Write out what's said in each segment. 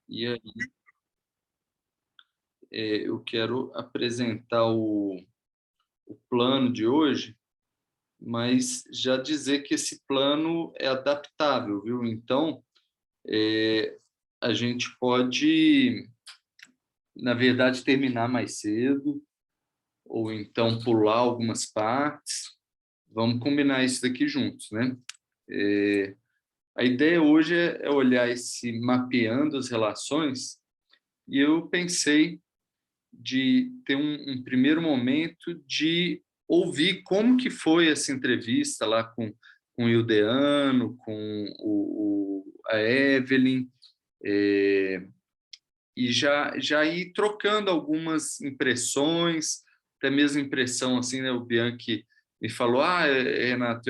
E aí, eu quero apresentar o plano de hoje, mas já dizer que esse plano é adaptável, viu? Então, a gente pode, na verdade, terminar mais cedo, ou então pular algumas partes. Vamos combinar isso daqui juntos, né? A ideia hoje é olhar esse mapeando as relações, e eu pensei de ter primeiro momento de ouvir como que foi essa entrevista lá com o Ildeano, com a Evelyn, e já ir trocando algumas impressões, até mesmo impressão assim, né? O Bianchi me falou, Renato,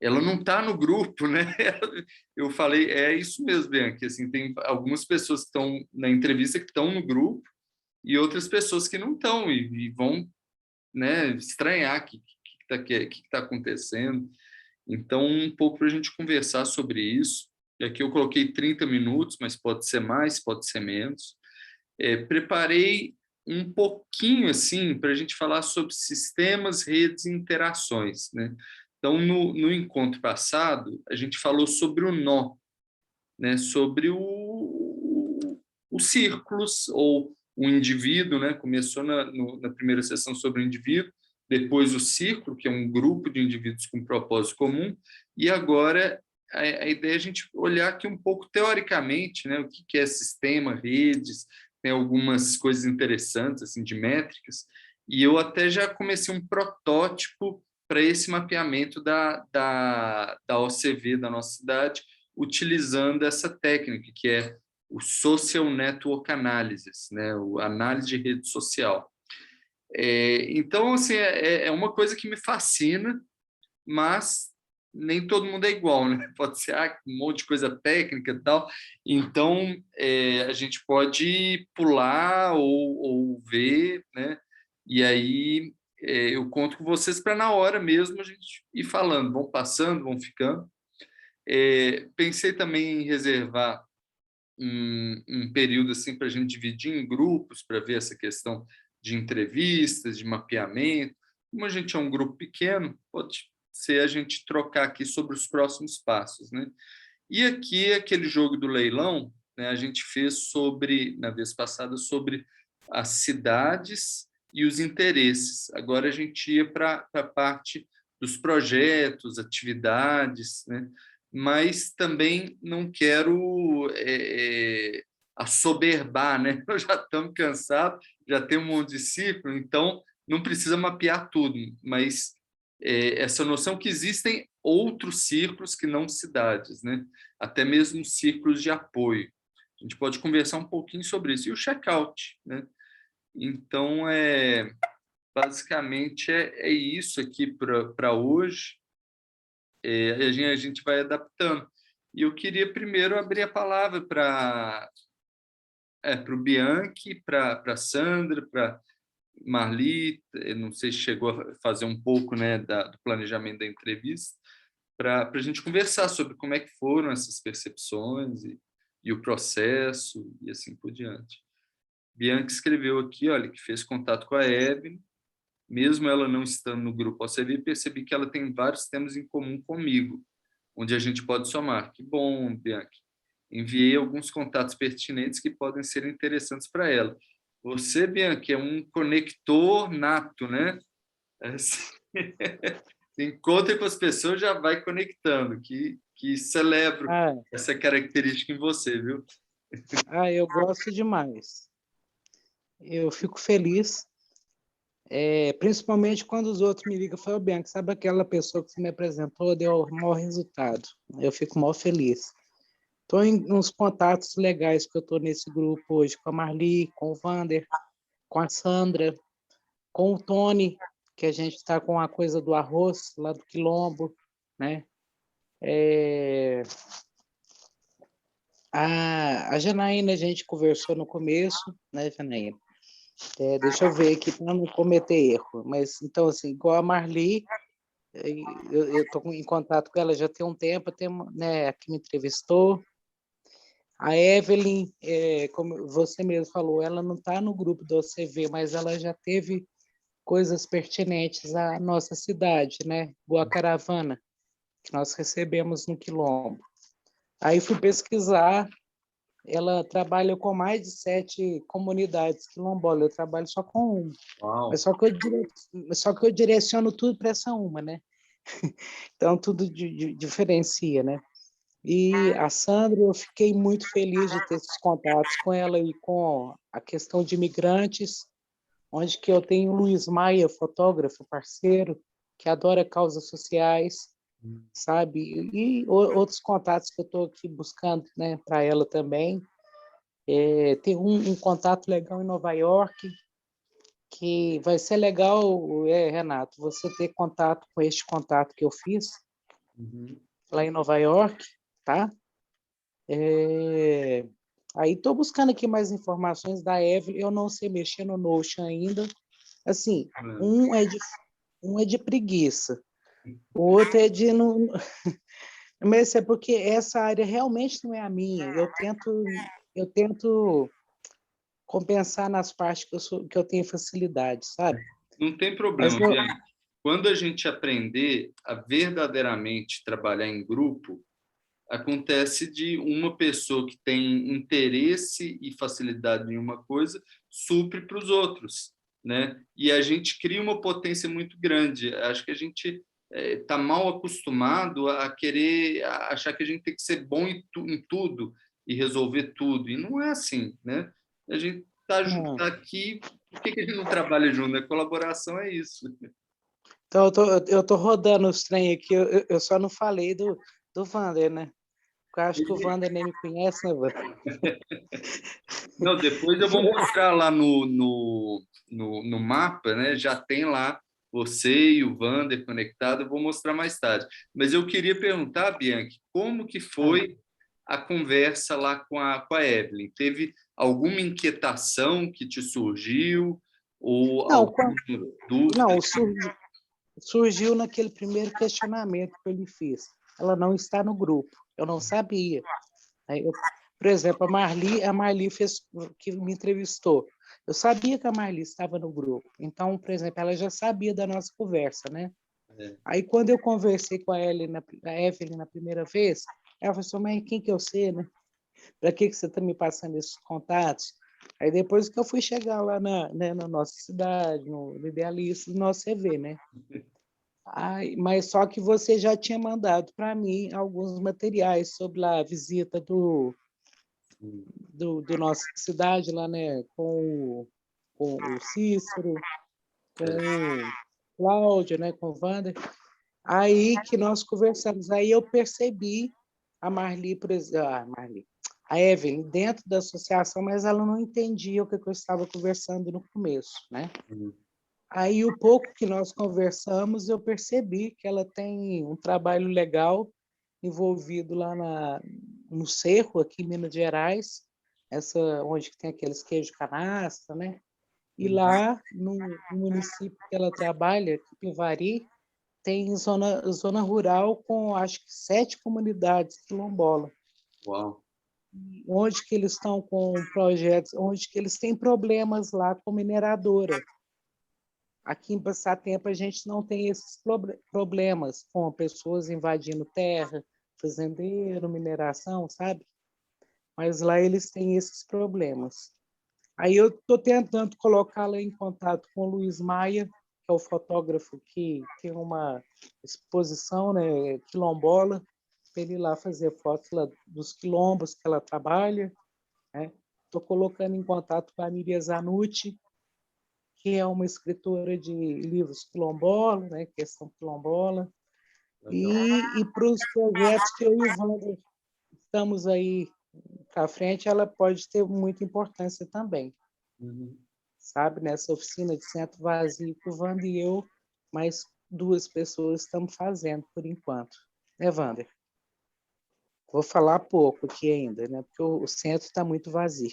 ela não está no grupo, né? Eu falei, é isso mesmo, Bianchi, assim, tem algumas pessoas que estão na entrevista que estão no grupo e outras pessoas que não estão e vão, né, estranhar o que tá acontecendo. Então, um pouco para a gente conversar sobre isso. E aqui eu coloquei 30 minutos, mas pode ser mais, pode ser menos. Preparei um pouquinho assim para a gente falar sobre sistemas, redes e interações, né? Então, no encontro passado, a gente falou sobre o nó, né? Sobre os círculos ou o indivíduo, né? Começou na primeira sessão sobre o indivíduo, depois o círculo, que é um grupo de indivíduos com propósito comum, e agora a ideia é a gente olhar aqui um pouco teoricamente, né? O que é sistema, redes, tem algumas coisas interessantes assim de métricas, e eu até já comecei um protótipo para esse mapeamento da OCV da nossa cidade, utilizando essa técnica, que é o Social Network Analysis, né? A análise de rede social. Então, assim, é uma coisa que me fascina, mas nem todo mundo é igual, né? Pode ser um monte de coisa técnica e tal. Então, a gente pode pular ou ver, né? E aí eu conto com vocês para na hora mesmo a gente ir falando, vão passando, vão ficando. Pensei também em reservar um período assim para a gente dividir em grupos para ver essa questão de entrevistas, de mapeamento. Como a gente é um grupo pequeno, pode ser a gente trocar aqui sobre os próximos passos, né? E aqui aquele jogo do leilão, né? A gente fez na vez passada sobre as cidades e os interesses. Agora a gente ia para a parte dos projetos, atividades, né? Mas também não quero assoberbar, né? Nós já estamos cansados, já tem um monte de ciclo, então não precisa mapear tudo, mas essa noção que existem outros círculos que não cidades, né? Até mesmo círculos de apoio. A gente pode conversar um pouquinho sobre isso. E o check-out, né? Então, basicamente, é isso aqui para hoje. A gente vai adaptando. E eu queria primeiro abrir a palavra para o Bianchi, para a Sandra, para Marli, eu não sei se chegou a fazer um pouco, né, do planejamento da entrevista, para a gente conversar sobre como é que foram essas percepções e o processo e assim por diante. Bianca escreveu aqui, olha, que fez contato com a Evelyn, mesmo ela não estando no grupo OCV, percebi que ela tem vários temas em comum comigo, onde a gente pode somar. Que bom, Bianca. Enviei alguns contatos pertinentes que podem ser interessantes para ela. Você, Bianca, é um conector nato, né? Você encontra com as pessoas, já vai conectando, que celebro Ah, essa característica em você, viu? eu gosto demais. Eu fico feliz, principalmente quando os outros me ligam e falam, Bianca, sabe aquela pessoa que você me apresentou, deu o maior resultado. Eu fico maior feliz. Estou em uns contatos legais que eu estou nesse grupo hoje, com a Marli, com o Vander, com a Sandra, com o Tony, que a gente está com a coisa do arroz, lá do Quilombo, né? A Janaína, a gente conversou no começo, né, Janaína? Deixa eu ver aqui para não cometer erro. Mas, então, assim, igual a Marli, eu estou em contato com ela já tem um tempo, tem, né, que me entrevistou. A Evelyn, como você mesmo falou, ela não está no grupo do OCV, mas ela já teve coisas pertinentes à nossa cidade, né? Boa Caravana, que nós recebemos no Quilombo. Aí fui pesquisar, ela trabalha com mais de 7 comunidades quilombolas, eu trabalho só com uma. Uau. Mas só que eu direciono tudo para essa uma, né? Então, tudo diferencia, né? E a Sandra, eu fiquei muito feliz de ter esses contatos com ela e com a questão de imigrantes, onde que eu tenho o Luiz Maia, fotógrafo, parceiro, que adora causas sociais, sabe? E outros contatos que eu estou aqui buscando, né, para ela também. Tem um contato legal em Nova York, que vai ser legal, Renato, você ter contato com este contato que eu fiz lá em Nova York, tá? Aí estou buscando aqui mais informações da Evelyn, eu não sei mexer no Notion ainda. Assim, um é de preguiça, o outro é de não. Mas é porque essa área realmente não é a minha. Eu tento compensar nas partes que eu tenho facilidade, sabe? Não tem Mas problema, Bianca. Quando a gente aprender a verdadeiramente trabalhar em grupo, acontece de uma pessoa que tem interesse e facilidade em uma coisa supre para os outros, né? E a gente cria uma potência muito grande. Acho que a gente está mal acostumado a querer a achar que a gente tem que ser bom em tudo e resolver tudo. E não é assim, né? A gente tá aqui, por que a gente não trabalha junto? A colaboração é isso. então eu tô rodando os trem aqui, eu só não falei do Vander, né? Porque eu acho que o Vander nem me conhece, né, Vander? Não, depois eu vou mostrar lá no mapa, né? Já tem lá você e o Vander conectado, eu vou mostrar mais tarde. Mas eu queria perguntar, Bianchi, como que foi a conversa lá com a Evelyn? Teve alguma inquietação que te surgiu? Ou Não, alguma dúvida? não, surgiu naquele primeiro questionamento que eu lhe fiz. Ela não está no grupo. Eu não sabia. Por exemplo, a Marli fez, que me entrevistou. Eu sabia que a Marli estava no grupo. Então, por exemplo, ela já sabia da nossa conversa, né? É. Aí, quando eu conversei com a Evelyn na primeira vez, ela falou assim, mas quem que eu sei, né? Para que você está me passando esses contatos? Aí, depois que eu fui chegar lá na nossa cidade, no Idealista, no nosso CV, né? Mas só que você já tinha mandado para mim alguns materiais sobre a visita do nossa cidade lá, né? Com o Cícero, com o Cláudio, né? Com o Wander. Aí que nós conversamos. Aí eu percebi a Marli, por exemplo, a Evelyn, dentro da associação, mas ela não entendia o que eu estava conversando no começo, né? Aí, o pouco que nós conversamos, eu percebi que ela tem um trabalho legal envolvido lá no Cerro, aqui em Minas Gerais, onde tem aqueles queijos canastra, né? E lá, no município que ela trabalha, Pivari, tem zona rural com, acho que, 7 comunidades quilombolas, Uau. onde que eles estão com projetos, onde que eles têm problemas lá com mineradora. Aqui em Passatempo a gente não tem esses problemas com pessoas invadindo terra, fazendeiro, mineração, sabe? Mas lá eles têm esses problemas. Aí eu estou tentando colocá-la em contato com o Luiz Maia, que é o fotógrafo que tem uma exposição, né, quilombola, para ele ir lá fazer fotos lá dos quilombos que ela trabalha. Estou colocando em contato com a Miriam Zanucci, que é uma escritora de livros quilombola, né, questão quilombola, e para os projetos que eu e o Wander estamos aí para frente, ela pode ter muita importância também, sabe? Nessa oficina de centro vazio que o Wander e eu, mais 2 pessoas, estamos fazendo por enquanto. Né, Wander? Vou falar pouco aqui ainda, né? Porque o centro está muito vazio.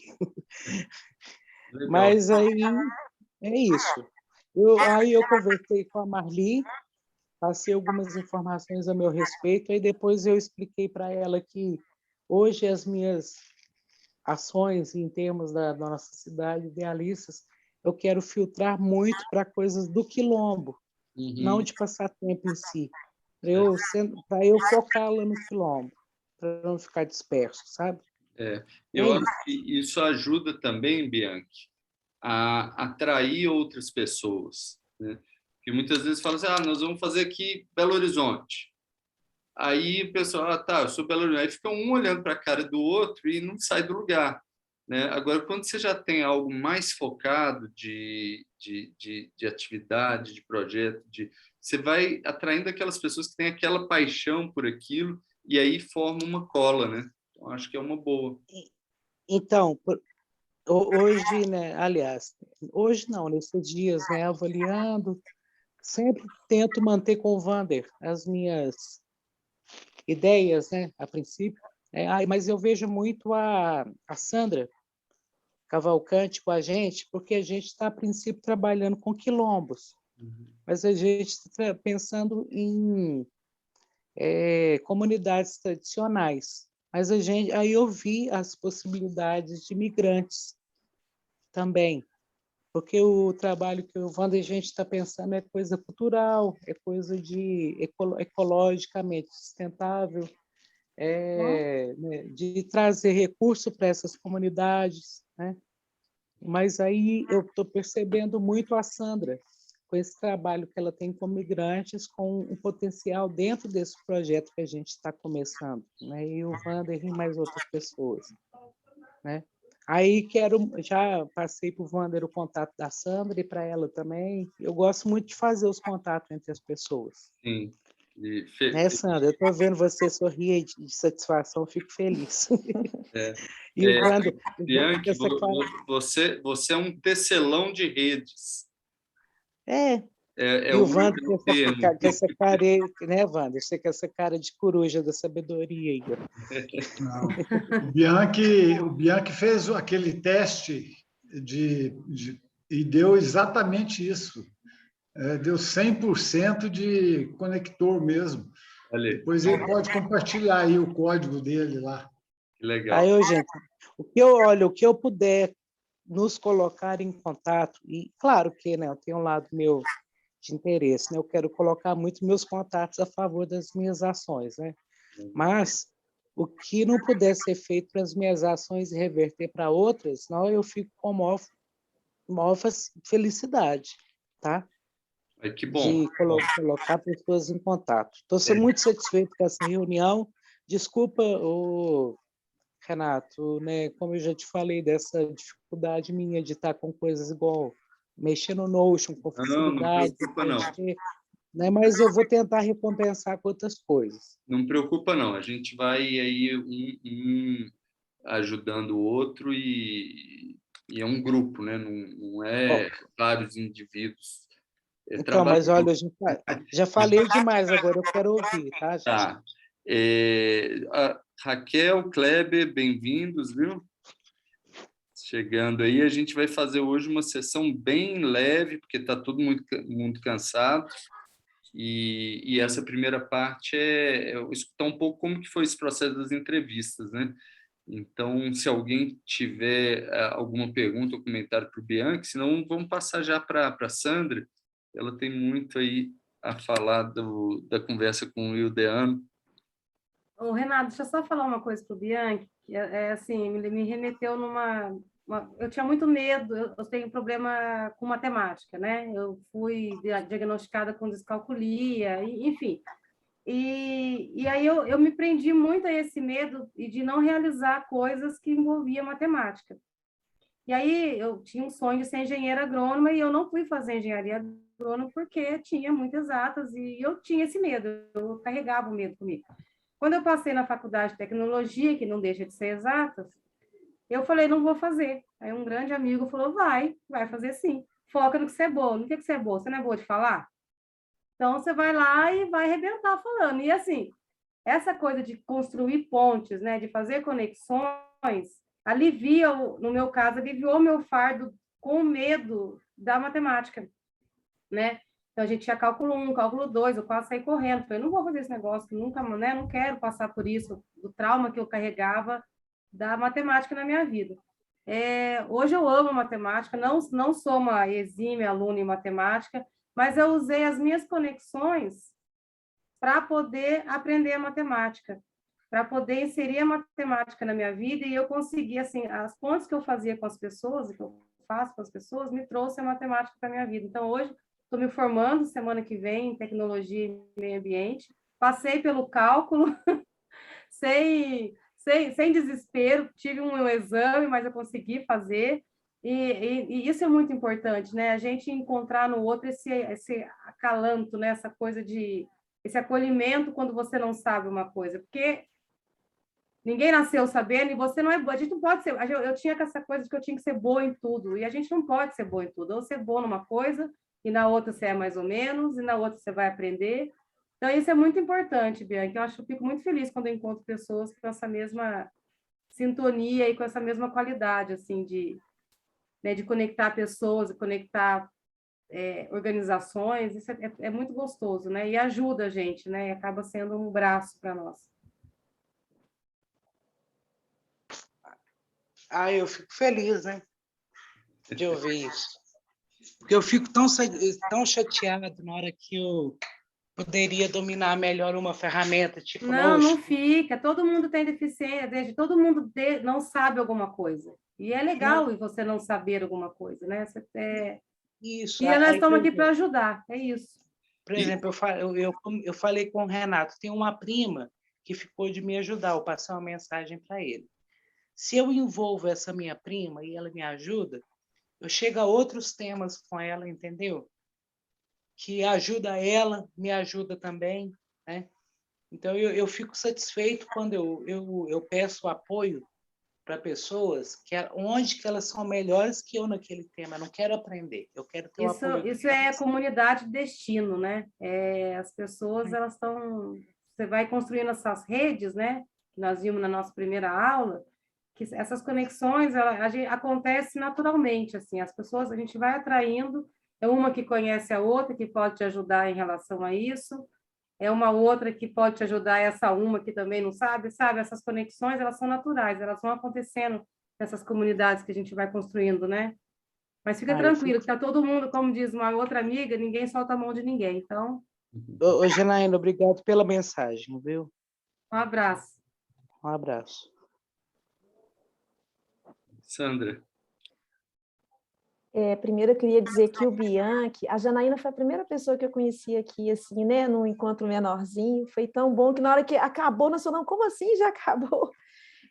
Legal. Mas aí é isso. Aí eu conversei com a Marli, passei algumas informações a meu respeito, e depois eu expliquei para ela que hoje as minhas ações em termos da nossa cidade, idealistas, eu quero filtrar muito para coisas do quilombo, não de passatempo em si, para eu focar lá no quilombo, para não ficar disperso, sabe? Eu acho que isso ajuda também, Bianchi, a atrair outras pessoas, né? Porque muitas vezes fala assim, nós vamos fazer aqui Belo Horizonte. Aí o pessoal, tá, eu sou Belo Horizonte. Aí fica um olhando para a cara do outro e não sai do lugar, né? Agora, quando você já tem algo mais focado de atividade, de projeto, você vai atraindo aquelas pessoas que têm aquela paixão por aquilo e aí forma uma cola, né? Então, acho que é uma boa. Então, hoje, né, aliás, hoje não, nesses dias, né, avaliando, sempre tento manter com o Vander as minhas ideias, né, a princípio, mas eu vejo muito a Sandra Cavalcante com a gente, porque a gente está, a princípio, trabalhando com quilombos, mas a gente está pensando em comunidades tradicionais. Mas aí eu vi as possibilidades de migrantes também, porque o trabalho que o Wander a gente está pensando é coisa cultural, é coisa de ecologicamente sustentável, né, de trazer recurso para essas comunidades, né? Mas aí eu estou percebendo muito a Sandra, com esse trabalho que ela tem com migrantes, com um potencial dentro desse projeto que a gente está começando, né? E o Wander e mais outras pessoas, né? Aí já passei para o Wander o contato da Sandra e para ela também. Eu gosto muito de fazer os contatos entre as pessoas. Sim. Né, Sandra? Eu estou vendo você sorrir aí de satisfação, fico feliz. E o Wander, Bianchi, essa cara... você é um tecelão de redes. É E o o Wander termo. com essa cara, né, Wander? Você com essa cara de coruja da sabedoria aí. Não. O Bianchi fez aquele teste e deu exatamente isso. Deu 100% de conector mesmo. Olha, Depois ele pode compartilhar aí o código dele lá. que legal. Aí, gente, o que eu puder nos colocar em contato, e claro que, né, eu tenho um lado meu de interesse, né, eu quero colocar muito meus contatos a favor das minhas ações, né, mas o que não puder ser feito para as minhas ações e reverter para outras, não, eu fico com maior felicidade, tá? Que bom. De colocar pessoas em contato. Estou muito satisfeito com essa reunião. Desculpa, Renato, né, como eu já te falei, dessa dificuldade minha de estar com coisas igual mexer no Notion com Não facilidade, preocupa não. Né, mas eu vou tentar recompensar com outras coisas. Não preocupa não. A gente vai aí um ajudando o outro e é um grupo, né? Não é vários indivíduos. Então, mas olha, já falei demais agora, eu quero ouvir, tá, gente? Tá. Raquel, Kleber, bem-vindos, viu? Chegando aí, a gente vai fazer hoje uma sessão bem leve, porque está todo muito cansado. E essa primeira parte é escutar um pouco como que foi esse processo das entrevistas, né? Então, se alguém tiver alguma pergunta ou comentário para o Bianchi, senão vamos passar já para a Sandra. Ela tem muito aí a falar da conversa com o Ildeano. Ô, Renato, deixa eu só falar uma coisa para o Bianchi, que assim, me remeteu eu tinha muito medo, eu tenho problema com matemática, né? Eu fui diagnosticada com descalculia, enfim. E aí eu me prendi muito a esse medo de não realizar coisas que envolviam matemática. E aí eu tinha um sonho de ser engenheira agrônoma e eu não fui fazer engenharia agrônoma porque tinha muitas exatas e eu tinha esse medo, eu carregava o medo comigo. Quando eu passei na faculdade de tecnologia, que não deixa de ser exatas, eu falei, não vou fazer. Aí um grande amigo falou, vai fazer sim. Foca no que você é boa. No que você é boa? Você não é boa de falar? Então, você vai lá e vai arrebentar falando. E, assim, essa coisa de construir pontes, né, de fazer conexões, no meu caso, aliviou meu fardo com medo da matemática, né? Então, a gente tinha cálculo 1, cálculo 2, eu quase saí correndo. Falei, não vou fazer esse negócio, nunca, né, não quero passar por isso, do trauma que eu carregava da matemática na minha vida. Hoje eu amo matemática, não sou uma exímia aluna em matemática, mas eu usei as minhas conexões para poder aprender a matemática, para poder inserir a matemática na minha vida, e eu consegui, assim, as pontes que eu fazia com as pessoas, que eu faço com as pessoas, me trouxe a matemática para a minha vida. Então, hoje, estou me formando semana que vem em tecnologia e meio ambiente, passei pelo cálculo, sem desespero, tive um exame, mas eu consegui fazer, e isso é muito importante, né? A gente encontrar no outro esse acalanto, né? Essa coisa esse acolhimento quando você não sabe uma coisa, porque ninguém nasceu sabendo e você não é boa. A gente não pode ser. Eu tinha essa coisa de que eu tinha que ser boa em tudo, e a gente não pode ser boa em tudo. Ou ser boa numa coisa, e na outra você é mais ou menos, e na outra você vai aprender. Então, isso é muito importante, Bianca. Eu fico muito feliz quando eu encontro pessoas com essa mesma sintonia e com essa mesma qualidade, assim, né, de conectar pessoas, de conectar organizações. Isso é muito gostoso, né? E ajuda a gente, né? E acaba sendo um braço para nós. Eu fico feliz, né, de ouvir isso. Porque eu fico tão chateado na hora que eu poderia dominar melhor uma ferramenta, tipo Não fica. Todo mundo tem deficiência, todo mundo não sabe alguma coisa. E é legal você não saber alguma coisa, né? Isso. E nós estamos aqui para ajudar, é isso. Por exemplo, eu falei com o Renato, tem uma prima que ficou de me ajudar, eu passei uma mensagem para ele. Se eu envolvo essa minha prima e ela me ajuda, eu chego a outros temas com ela, entendeu? Que ajuda ela, me ajuda também, né? Então, eu fico satisfeito quando eu peço apoio para pessoas onde que elas são melhores que eu naquele tema. Eu não quero aprender, eu quero ter o apoio. Isso é a comunidade de destino, né? As pessoas, elas estão... Você vai construindo essas redes, né? Nós vimos na nossa primeira aula, que essas conexões acontecem naturalmente, assim. As pessoas, a gente vai atraindo, é uma que conhece a outra, que pode te ajudar em relação a isso, é uma outra que pode te ajudar, essa uma que também não sabe, sabe? Essas conexões, elas são naturais, elas vão acontecendo nessas comunidades que a gente vai construindo, né? Mas fica tranquilo, que tá todo mundo, como diz uma outra amiga, ninguém solta a mão de ninguém, então... Ô, Janaína, obrigado pela mensagem, viu? Um abraço. Um abraço. Sandra. Primeiro eu queria dizer que o Bianchi, a Janaína foi a primeira pessoa que eu conheci aqui, assim, né, num encontro menorzinho, foi tão bom que na hora que acabou, nós falamos, como assim já acabou?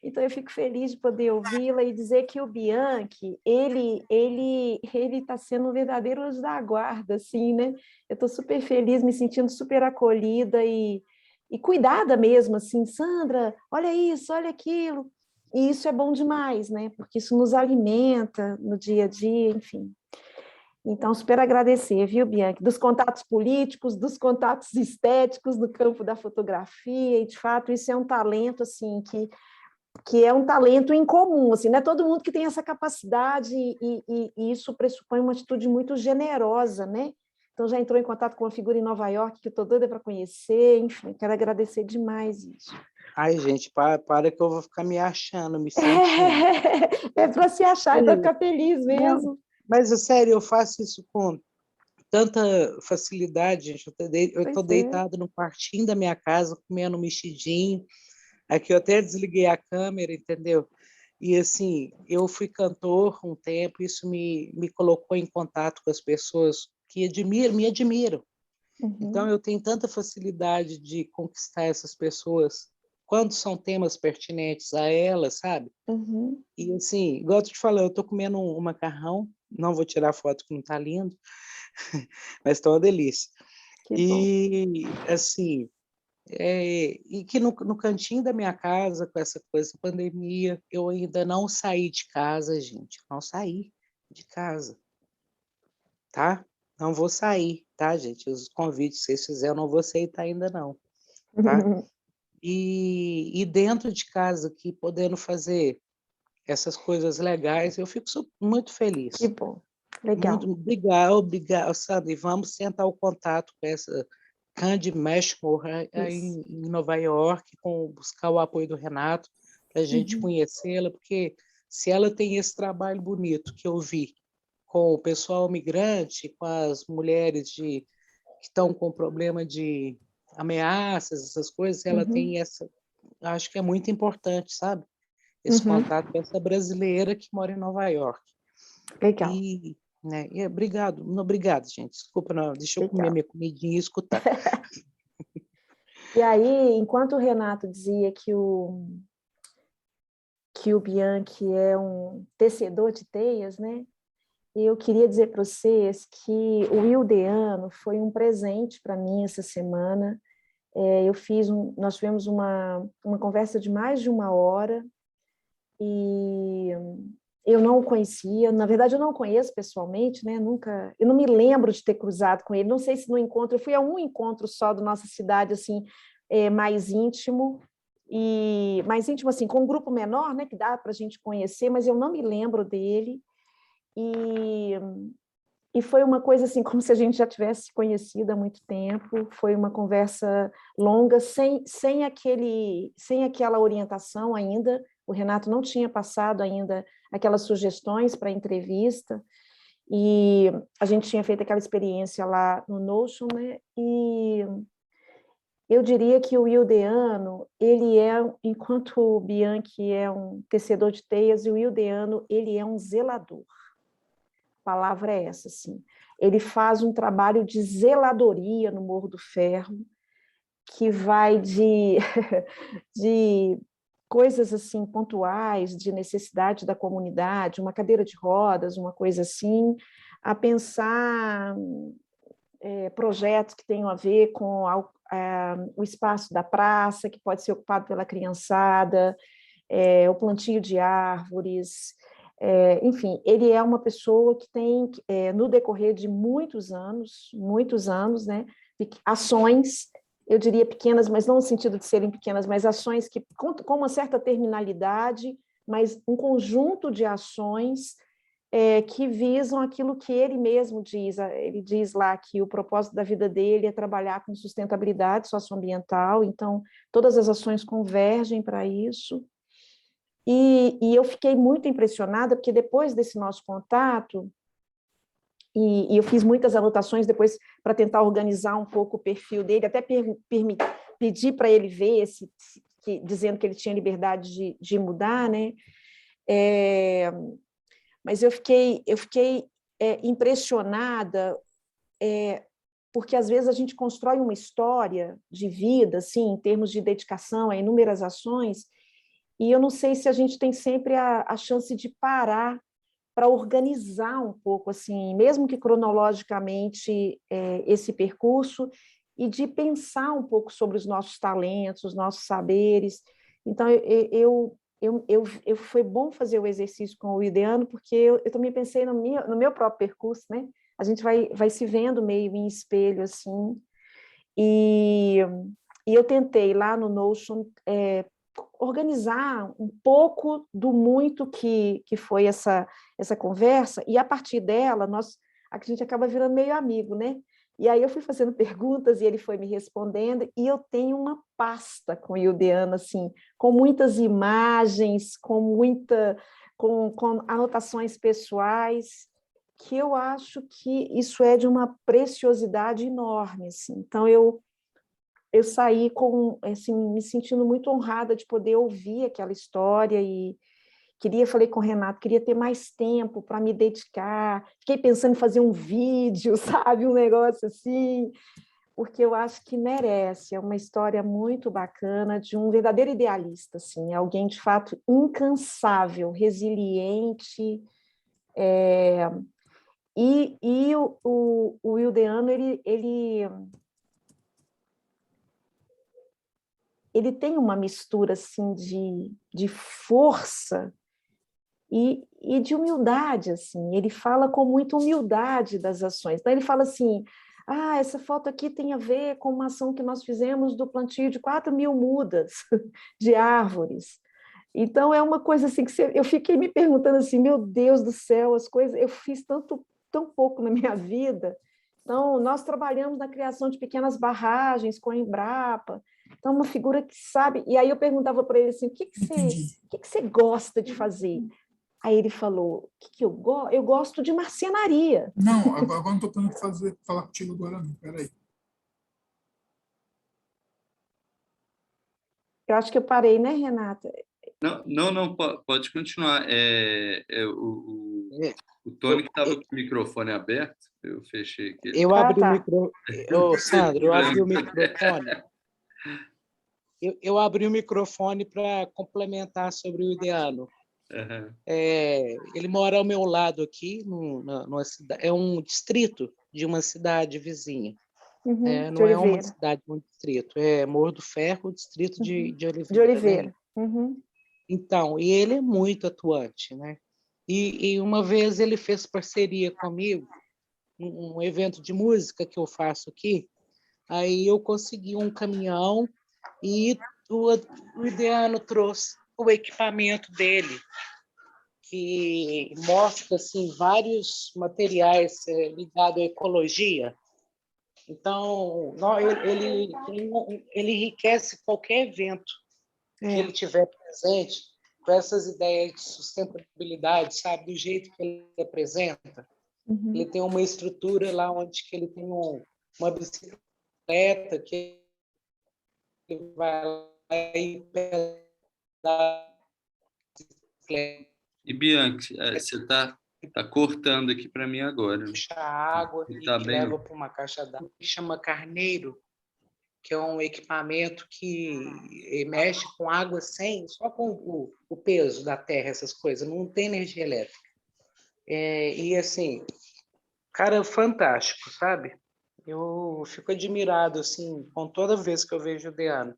Então eu fico feliz de poder ouvi-la e dizer que o Bianchi, ele está sendo um verdadeiro anjo da guarda, assim, né? Eu estou super feliz, me sentindo super acolhida e cuidada mesmo, assim, Sandra, olha isso, olha aquilo. E isso é bom demais, né? Porque isso nos alimenta no dia a dia, enfim. Então, super agradecer, viu, Bianchi? Dos contatos políticos, dos contatos estéticos no campo da fotografia, e, de fato, isso é um talento, assim, que é um talento incomum, assim, não é todo mundo que tem essa capacidade, e isso pressupõe uma atitude muito generosa, né? Então, já entrou em contato com uma figura em Nova York que eu estou doida para conhecer, enfim, quero agradecer demais isso. Ai, gente, para que eu vou ficar me achando, me sentindo. É para se achar e para ficar feliz mesmo. Não, mas, sério, eu faço isso com tanta facilidade, gente. Eu estou deitada no quartinho da minha casa, comendo mexidinho. Aqui eu até desliguei a câmera, entendeu? E, assim, eu fui cantor um tempo, isso me colocou em contato com as pessoas que me admiram. Uhum. Então, eu tenho tanta facilidade de conquistar essas pessoas quando são temas pertinentes a elas, sabe? Uhum. E, assim, igual eu te falei, eu estou comendo um macarrão, não vou tirar foto que não está lindo, mas está uma delícia. E, assim, e que no cantinho da minha casa, com essa coisa da pandemia, eu ainda não saí de casa, gente, não saí de casa, tá? Não vou sair, tá, gente? Os convites que vocês fizeram, eu não vou aceitar ainda não, tá? E dentro de casa aqui, podendo fazer essas coisas legais, eu fico muito feliz. Que bom, legal. Muito obrigado, Sandra. E vamos tentar o contato com essa Candy Mashmore em Nova York, buscar o apoio do Renato, para a gente conhecê-la, porque se ela tem esse trabalho bonito que eu vi com o pessoal migrante, com as mulheres que estão com problema de ameaças, essas coisas, ela tem essa, acho que é muito importante, sabe? Esse contato com essa brasileira que mora em Nova York. Legal. E, né, obrigado, gente. Desculpa, não, deixa eu comer minha comidinha e escutar. E aí, enquanto o Renato dizia que o Bianchi é um tecedor de teias, né? Eu queria dizer para vocês que o Wildeano foi um presente para mim essa semana. Nós tivemos uma conversa de mais de 1 hora e eu não o conhecia, na verdade eu não o conheço pessoalmente, né? Eu não me lembro de ter cruzado com ele, não sei se no encontro, eu fui a um encontro só da nossa cidade, assim, mais íntimo, assim, com um grupo menor, né, que dá para a gente conhecer, mas eu não me lembro dele, e foi uma coisa assim, como se a gente já tivesse conhecido há muito tempo, foi uma conversa longa, sem aquela orientação ainda, o Renato não tinha passado ainda aquelas sugestões para a entrevista, e a gente tinha feito aquela experiência lá no Notion, né? E eu diria que o Wildeano, enquanto o Bianchi é um tecedor de teias, o Wildeano, ele é um zelador. A palavra é essa, assim. Ele faz um trabalho de zeladoria no Morro do Ferro, que vai de coisas assim pontuais, de necessidade da comunidade, uma cadeira de rodas, uma coisa assim, a pensar projetos que tenham a ver com o espaço da praça, que pode ser ocupado pela criançada, o plantio de árvores, enfim, ele é uma pessoa que tem, no decorrer de muitos anos, né, ações, eu diria pequenas, mas não no sentido de serem pequenas, mas ações que com uma certa terminalidade, mas um conjunto de ações que visam aquilo que ele mesmo diz. Ele diz lá que o propósito da vida dele é trabalhar com sustentabilidade socioambiental, então todas as ações convergem para isso. E eu fiquei muito impressionada, porque depois desse nosso contato, e eu fiz muitas anotações depois para tentar organizar um pouco o perfil dele, até pedi para ele ver, dizendo que ele tinha liberdade de mudar, né? Mas eu fiquei impressionada, porque às vezes a gente constrói uma história de vida, assim, em termos de dedicação a inúmeras ações, e eu não sei se a gente tem sempre a chance de parar para organizar um pouco, assim, mesmo que cronologicamente, esse percurso, e de pensar um pouco sobre os nossos talentos, os nossos saberes. Então, foi bom fazer o exercício com o Wildeano, porque eu também pensei no meu próprio percurso, né? A gente vai se vendo meio em espelho, assim, e eu tentei lá no Notion organizar um pouco do muito que foi essa conversa, e a partir dela, a gente acaba virando meio amigo, né? E aí eu fui fazendo perguntas e ele foi me respondendo, e eu tenho uma pasta com o Wildeano, assim, com muitas imagens, com anotações pessoais, que eu acho que isso é de uma preciosidade enorme, assim. Então, eu saí assim, me sentindo muito honrada de poder ouvir aquela história e falei com o Renato, queria ter mais tempo para me dedicar, fiquei pensando em fazer um vídeo, sabe, um negócio assim, porque eu acho que merece, é uma história muito bacana de um verdadeiro idealista, assim, alguém de fato incansável, resiliente, e o Wildeano, ele tem uma mistura assim de força e de humildade, assim. Ele fala com muita humildade das ações. Então, ele fala assim, essa foto aqui tem a ver com uma ação que nós fizemos do plantio de 4.000 mudas de árvores. Então, é uma coisa assim, que eu fiquei me perguntando assim, meu Deus do céu, as coisas, eu fiz tão pouco na minha vida. Então, nós trabalhamos na criação de pequenas barragens com a Embrapa, Então, uma figura que sabe... E aí eu perguntava para ele assim, o que você gosta de fazer? Aí ele falou, o que eu gosto? Eu gosto de marcenaria. Não, agora não estou podendo falar contigo agora não, peraí. Eu acho que eu parei, né, Renata? Não, pode continuar. O Tony que estava com o microfone aberto, eu fechei aqui. Eu abri tá. o microfone. Ô, Sandro, eu abri o microfone. Eu abri o microfone para complementar sobre o Ideano. Uhum. Ele mora ao meu lado aqui, numa cidade, é um distrito de uma cidade vizinha. Não é uma cidade, um distrito. É Morro do Ferro, distrito de Oliveira. De Oliveira. Né? Uhum. Então, e ele é muito atuante, né? E uma vez ele fez parceria comigo, um evento de música que eu faço aqui, aí eu consegui um caminhão e o Ideano trouxe o equipamento dele, que mostra assim, vários materiais ligados à ecologia. Então, ele enriquece qualquer evento que ele tiver presente com essas ideias de sustentabilidade, sabe, do jeito que ele apresenta. Uhum. Ele tem uma estrutura lá onde que ele tem uma bicicleta que ele vai lá e pedala. E Bianchi, você está cortando aqui para mim agora. Puxa água e tá que bem, leva para uma caixa d'água que chama carneiro, que é um equipamento que mexe com água só com o peso da terra, essas coisas, não tem energia elétrica. E assim, cara, fantástico, sabe? Eu fico admirado assim, com toda vez que eu vejo o Deano.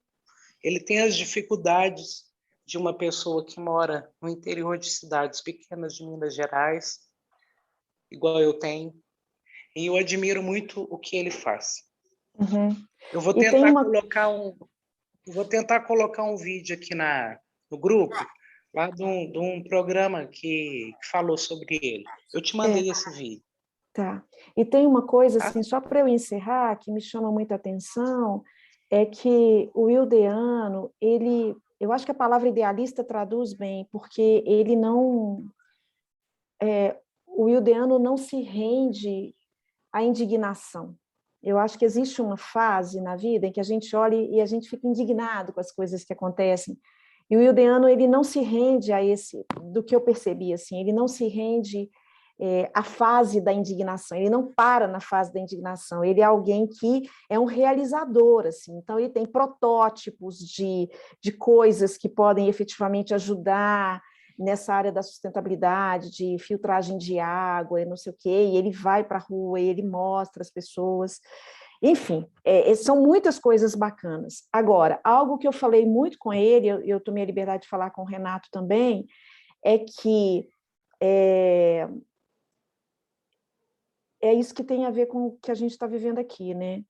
Ele tem as dificuldades de uma pessoa que mora no interior de cidades pequenas de Minas Gerais, igual eu tenho, e eu admiro muito o que ele faz. Uhum. Eu vou tentar colocar um vídeo aqui no grupo, lá de um programa que falou sobre ele. Eu te mandei esse vídeo. Tá. E tem uma coisa, assim, só para eu encerrar, que me chama muita atenção, é que o Ildeano, eu acho que a palavra idealista traduz bem, porque ele não... o Ildeano não se rende à indignação. Eu acho que existe uma fase na vida em que a gente olha e a gente fica indignado com as coisas que acontecem. E o Ildeano, ele não se rende a do que eu percebi, assim, ele não se rende à fase da indignação, ele não para na fase da indignação, ele é alguém que é um realizador, assim, então ele tem protótipos de coisas que podem efetivamente ajudar nessa área da sustentabilidade, de filtragem de água, e não sei o quê, e ele vai para a rua, e ele mostra as pessoas. Enfim, são muitas coisas bacanas. Agora, algo que eu falei muito com ele, eu tomei a liberdade de falar com o Renato também, é que é isso que tem a ver com o que a gente está vivendo aqui, né?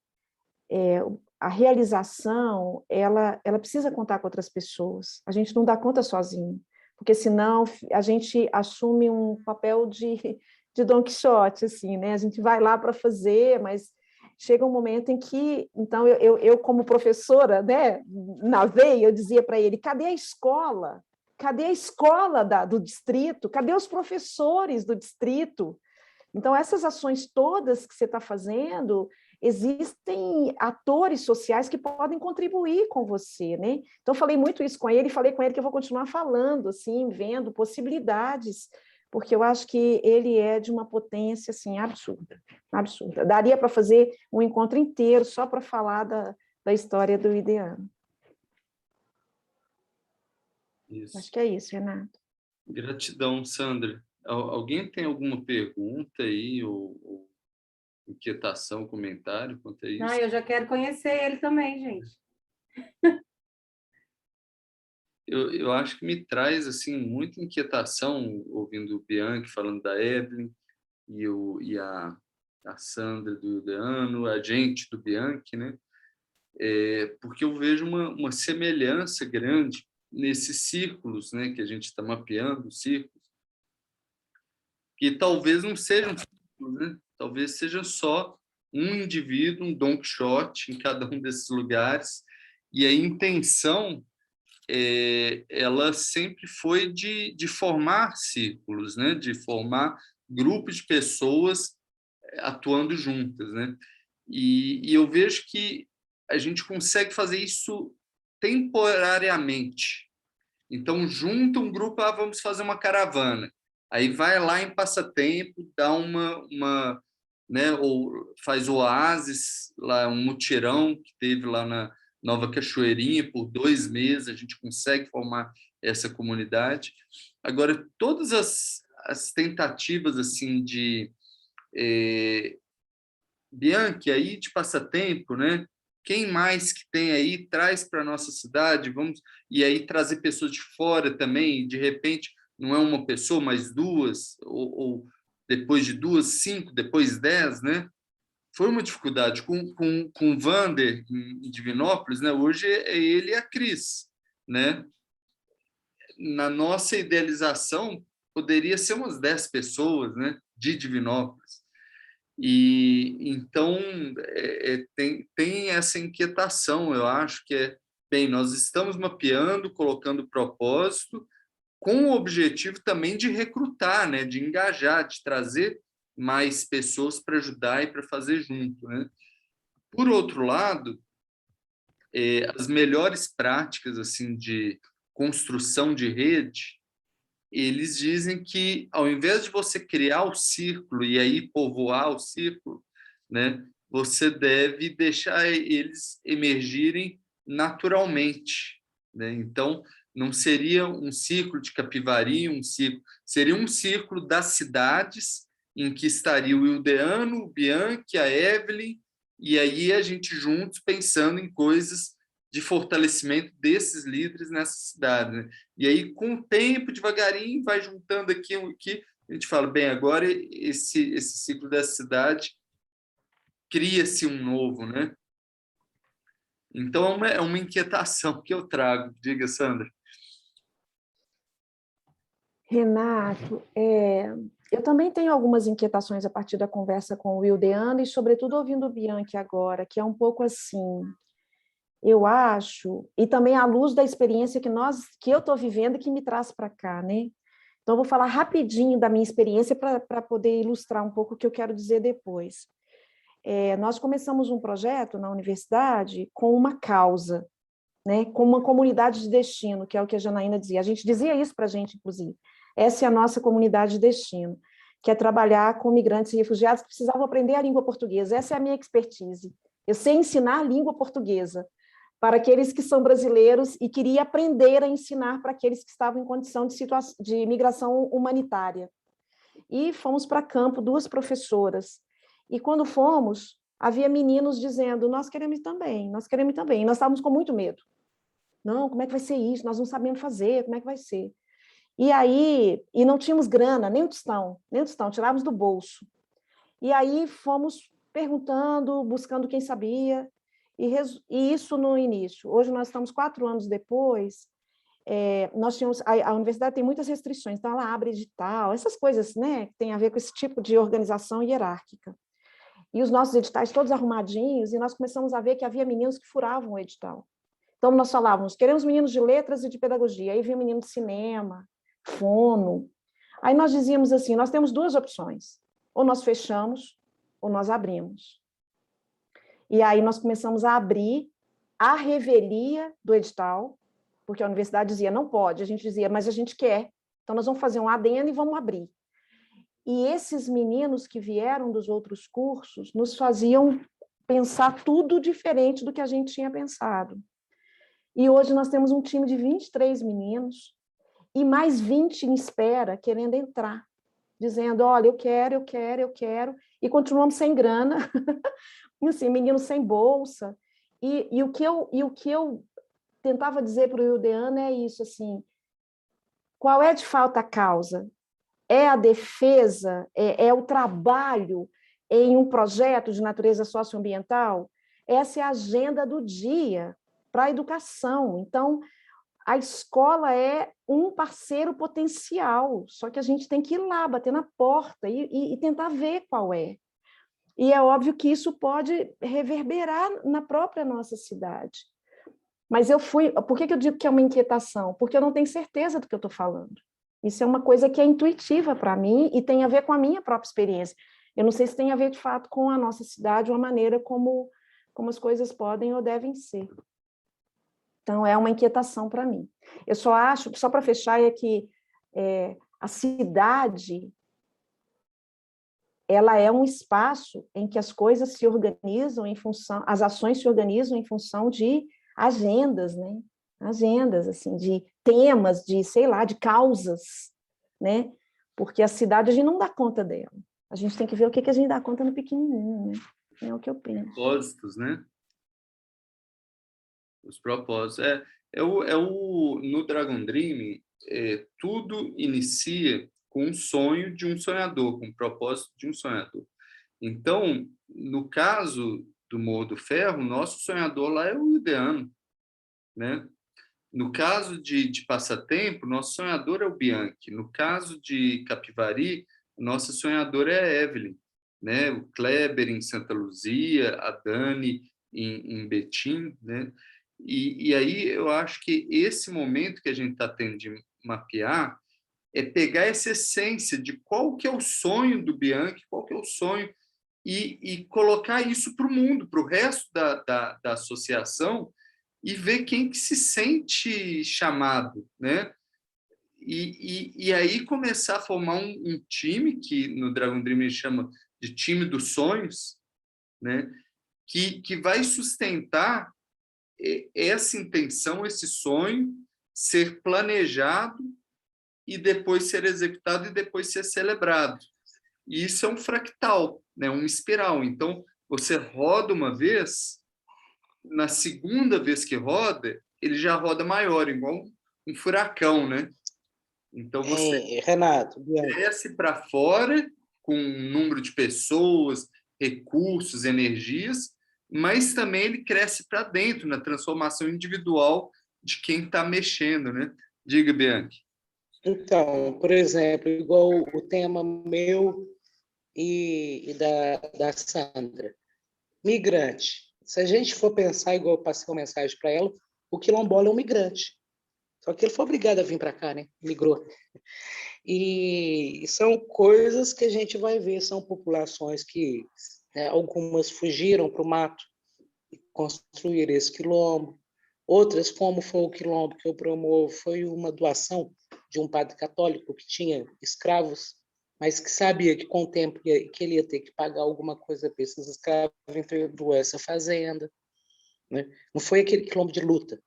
A realização, ela precisa contar com outras pessoas, a gente não dá conta sozinho, porque senão a gente assume um papel de Don Quixote, assim, né? A gente vai lá para fazer, mas chega um momento em que, então, eu como professora, né, na veia, eu dizia para ele, cadê a escola? Cadê a escola do distrito? Cadê os professores do distrito? Então, essas ações todas que você está fazendo, existem atores sociais que podem contribuir com você, né? Então, eu falei muito isso com ele, e falei com ele que eu vou continuar falando, assim, vendo possibilidades, porque eu acho que ele é de uma potência, assim, absurda, absurda. Daria para fazer um encontro inteiro só para falar da história do Ideano. Isso. Acho que é isso, Renato. Gratidão, Sandra. Alguém tem alguma pergunta aí, ou inquietação, comentário quanto a isso? Não, eu já quero conhecer ele também, gente. Eu acho que me traz assim muita inquietação ouvindo o Bianchi falando da Evelyn e a Sandra do Ideano, a gente do Bianchi, né? Porque eu vejo uma semelhança grande nesses círculos, né, que a gente está mapeando, círculos, que talvez não sejam círculos, né? Talvez seja só um indivíduo, um Don Quixote em cada um desses lugares, E a intenção, ela sempre foi de formar círculos, né? De formar grupos de pessoas atuando juntas, né? E eu vejo que a gente consegue fazer isso temporariamente. Então, junta um grupo, vamos fazer uma caravana. Aí vai lá em Passatempo, dá uma né, ou faz oásis, lá um mutirão que teve lá na Nova Cachoeirinha por 2 meses, a gente consegue formar essa comunidade. Agora, todas as tentativas assim de Bianchi, aí de Passatempo, né? Quem mais que tem aí, traz para a nossa cidade, vamos, e aí trazer pessoas de fora também, de repente, não é uma pessoa, mas 2, ou depois de 2, 5, depois 10, né? Foi uma dificuldade. Com o Vander, em Divinópolis, né? Hoje é ele e a Cris, né? Na nossa idealização, poderia ser umas 10 pessoas, né? De Divinópolis. E então tem essa inquietação, eu acho que bem, nós estamos mapeando, colocando propósito, com o objetivo também de recrutar, né, de engajar, de trazer mais pessoas para ajudar e para fazer junto, né? Por outro lado, as melhores práticas assim de construção de rede, eles dizem que, ao invés de você criar o círculo e aí povoar o círculo, né, você deve deixar eles emergirem naturalmente, né? Então, não seria um círculo de Capivari, seria um círculo das cidades em que estaria o Ildeano, o Bianchi, a Evelyn, e aí a gente juntos pensando em coisas de fortalecimento desses líderes nessa cidade, né? E aí, com o tempo, devagarinho, vai juntando aqui, a gente fala, bem, agora esse ciclo dessa cidade cria-se um novo, né? Então, é uma inquietação que eu trago. Diga, Sandra. Renato, eu também tenho algumas inquietações a partir da conversa com o Wildeano e, sobretudo, ouvindo o Bianchi agora, que é um pouco assim, eu acho, e também à luz da experiência que eu estou vivendo e que me traz para cá, né? Então, eu vou falar rapidinho da minha experiência para poder ilustrar um pouco o que eu quero dizer depois. Nós começamos um projeto na universidade com uma causa, né? Com uma comunidade de destino, que é o que a Janaína dizia. A gente dizia isso para a gente, inclusive. Essa é a nossa comunidade de destino, que é trabalhar com migrantes e refugiados que precisavam aprender a língua portuguesa. Essa é a minha expertise. Eu sei ensinar língua portuguesa para aqueles que são brasileiros e queria aprender a ensinar para aqueles que estavam em condição de migração humanitária. E fomos para campo, 2 professoras. E quando fomos, havia meninos dizendo, nós queremos também, nós queremos também. E nós estávamos com muito medo. Não, como é que vai ser isso? Nós não sabemos fazer, como é que vai ser? E aí, e não tínhamos grana, nem o tostão, tirávamos do bolso. E aí fomos perguntando, buscando quem sabia, e isso no início. Hoje nós estamos 4 anos depois, nós tínhamos, a universidade tem muitas restrições, então ela abre edital, essas coisas, né, que tem a ver com esse tipo de organização hierárquica. E os nossos editais todos arrumadinhos, e nós começamos a ver que havia meninos que furavam o edital. Então nós falávamos, queremos meninos de letras e de pedagogia, aí vinha menino de cinema, fono. Aí nós dizíamos assim, nós temos 2 opções, ou nós fechamos, ou nós abrimos. E aí nós começamos a abrir a revelia do edital, porque a universidade dizia, não pode, a gente dizia, mas a gente quer, então nós vamos fazer um adendo e vamos abrir. E esses meninos que vieram dos outros cursos nos faziam pensar tudo diferente do que a gente tinha pensado. E hoje nós temos um time de 23 meninos e mais 20 em espera, querendo entrar, dizendo, olha, eu quero, e continuamos sem grana, assim, meninos sem bolsa. E o que eu tentava dizer para o Ildeano é isso, assim, qual é de fato a causa? É a defesa, é o trabalho em um projeto de natureza socioambiental? Essa é a agenda do dia para a educação. Então, a escola é um parceiro potencial, só que a gente tem que ir lá, bater na porta e tentar ver qual é. E é óbvio que isso pode reverberar na própria nossa cidade. Mas eu fui... Por que eu digo que é uma inquietação? Porque eu não tenho certeza do que eu estou falando. Isso é uma coisa que é intuitiva para mim e tem a ver com a minha própria experiência. Eu não sei se tem a ver, de fato, com a nossa cidade, ou a maneira como as coisas podem ou devem ser. Então, é uma inquietação para mim. Eu só acho, só para fechar, é que a cidade, ela é um espaço em que as coisas se organizam em função, as ações se organizam em função de agendas, né? Agendas, assim, de temas, de, sei lá, de causas, né? Porque a cidade, a gente não dá conta dela. A gente tem que ver o que a gente dá conta no pequenininho, né? É o que eu penso. Propósitos, né? Os propósitos. No Dragon Dream, tudo inicia com um sonho de um sonhador, com um propósito de um sonhador. Então, no caso do Morro do Ferro, nosso sonhador lá é o Ideano, né? No caso de Passatempo, nosso sonhador é o Bianchi. No caso de Capivari, nossa sonhadora é a Evelyn, né? O Kleber em Santa Luzia, a Dani em Betim, né? E aí eu acho que esse momento que a gente está tendo de mapear é pegar essa essência de qual que é o sonho do Bianchi, qual que é o sonho, e colocar isso para o mundo, para o resto da associação, e ver quem que se sente chamado, né? E aí começar a formar um time, que no Dragon Dream ele chama de time dos sonhos, né? Que vai sustentar essa intenção, esse sonho, ser planejado e depois ser executado e depois ser celebrado. E isso é um fractal, né? Uma espiral. Então, você roda uma vez, na segunda vez que roda, ele já roda maior, igual um furacão, né? Então, você Renato, cresce para fora com um número de pessoas, recursos, energias, mas também ele cresce para dentro, na transformação individual de quem está mexendo, né? Diga, Bianchi. então, por exemplo, igual o tema meu e da Sandra, migrante. Se a gente for pensar, igual eu passei uma mensagem para ela, o quilombola é um migrante. Só que ele foi obrigado a vir para cá, né? Migrou. E são coisas que a gente vai ver, são populações que, né, algumas fugiram para o mato e construíram esse quilombo. Outras, como foi o quilombo que eu promovo, foi uma doação de um padre católico que tinha escravos, mas que sabia que com o tempo que ele ia ter que pagar alguma coisa para esses escravos, entregou essa fazenda, né? Não foi aquele quilombo de luta,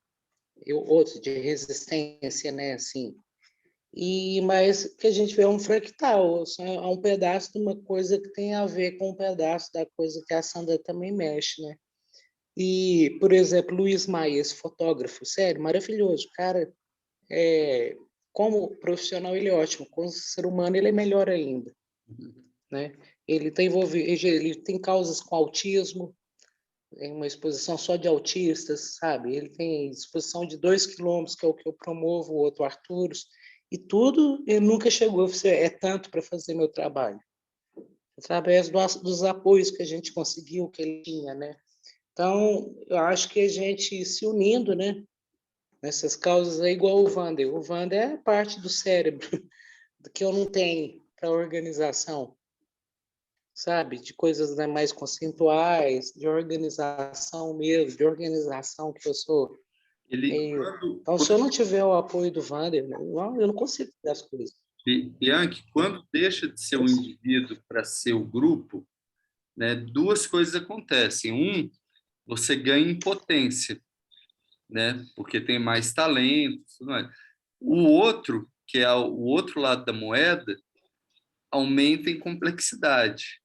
outro de resistência, né? Assim. Mas que a gente vê um fractal, é um pedaço de uma coisa que tem a ver com um pedaço da coisa que a Sandra também mexe, né? E, por exemplo, Luiz Maia, esse fotógrafo, sério, maravilhoso, cara, como profissional ele é ótimo, como ser humano ele é melhor ainda, né? Ele está envolvido, ele tem causas com autismo, tem uma exposição só de autistas, sabe? Ele tem exposição de 2 quilômetros, que é o que eu promovo, o outro Arturos, e tudo, ele nunca chegou a ser, é tanto para fazer meu trabalho. Através dos apoios que a gente conseguiu, que ele tinha, né? Então, eu acho que a gente se unindo, né? Nessas causas é igual o Wander. O Wander é parte do cérebro que eu não tenho para organização, sabe? De coisas, né, mais conceituais, de organização mesmo, de organização que eu sou. Então, se eu não tiver o apoio do Wander, eu não consigo fazer as coisas. Bianchi, quando deixa de ser um indivíduo para ser o grupo, né, 2 coisas acontecem. Você ganha em potência, né, porque tem mais talento. Tudo mais. O outro, que é o outro lado da moeda, aumenta em complexidade.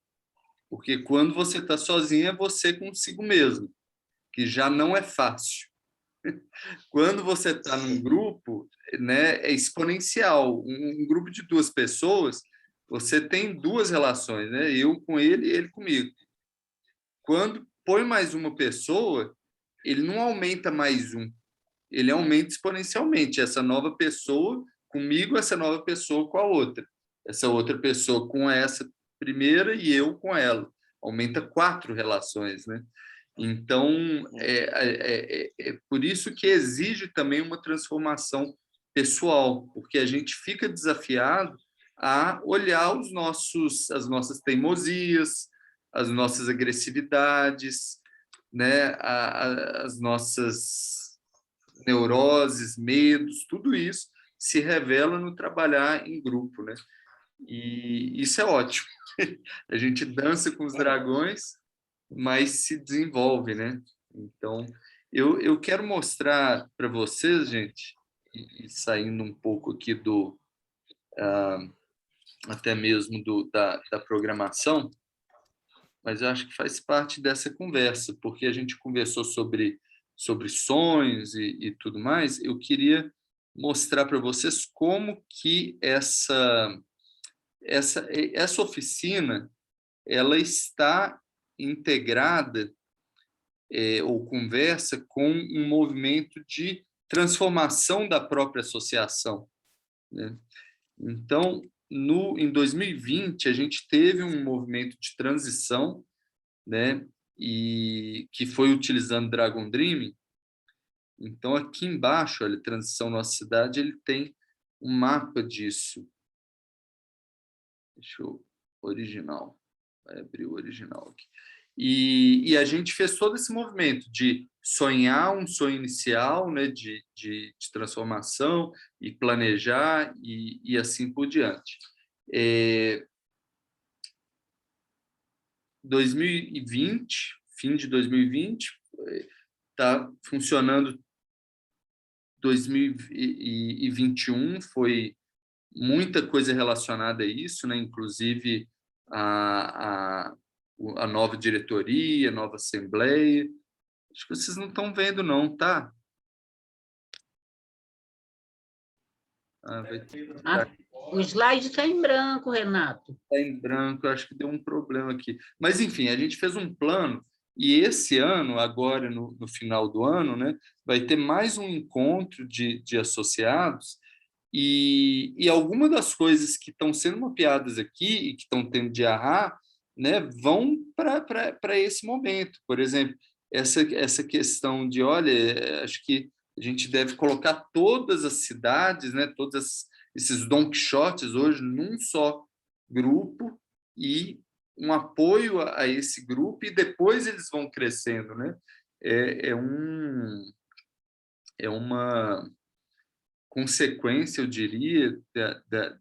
Porque quando você está sozinho, é você consigo mesmo, que já não é fácil. Quando você está num grupo, né, é exponencial. Um grupo de 2 pessoas, você tem 2 relações, né? Eu com ele e ele comigo. Quando põe mais uma pessoa, ele não aumenta mais um, ele aumenta exponencialmente. Essa nova pessoa comigo, essa nova pessoa com a outra. Essa outra pessoa com essa primeira e eu com ela. Aumenta 4 relações, né? Então, é por isso que exige também uma transformação pessoal, porque a gente fica desafiado a olhar as nossas teimosias, as nossas agressividades, né, as nossas neuroses, medos, tudo isso se revela no trabalhar em grupo, né? E isso é ótimo. A gente dança com os dragões, mas se desenvolve, né? Então, eu quero mostrar para vocês, gente, e saindo um pouco aqui até mesmo da programação, mas eu acho que faz parte dessa conversa, porque a gente conversou sobre sonhos e tudo mais. Eu queria mostrar para vocês como que essa oficina ela está integrada ou conversa com um movimento de transformação da própria associação, né? Então, em 2020, a gente teve um movimento de transição, né? E que foi utilizando Dragon Dream. Então, aqui embaixo, olha, Transição Nossa Cidade, ele tem um mapa disso. Deixa eu... Original. Vai abrir o original aqui. E a gente fez todo esse movimento de sonhar um sonho inicial, né, de transformação, e planejar, e assim por diante. 2020, fim de 2020, está funcionando. 2021 foi muita coisa relacionada a isso, né? Inclusive a nova diretoria, a nova assembleia. Acho que vocês não estão vendo, não, tá? O slide está em branco, Renato. Está em branco, acho que deu um problema aqui. Mas, enfim, a gente fez um plano, e esse ano, agora no final do ano, né, vai ter mais um encontro de associados, e algumas das coisas que estão sendo mapeadas aqui e que estão tendo de arrar, né, vão para esse momento. Por exemplo, essa questão de, olha, acho que a gente deve colocar todas as cidades, né, todos esses Don Quixotes hoje num só grupo, e um apoio a esse grupo, e depois eles vão crescendo, né? É uma consequência, eu diria,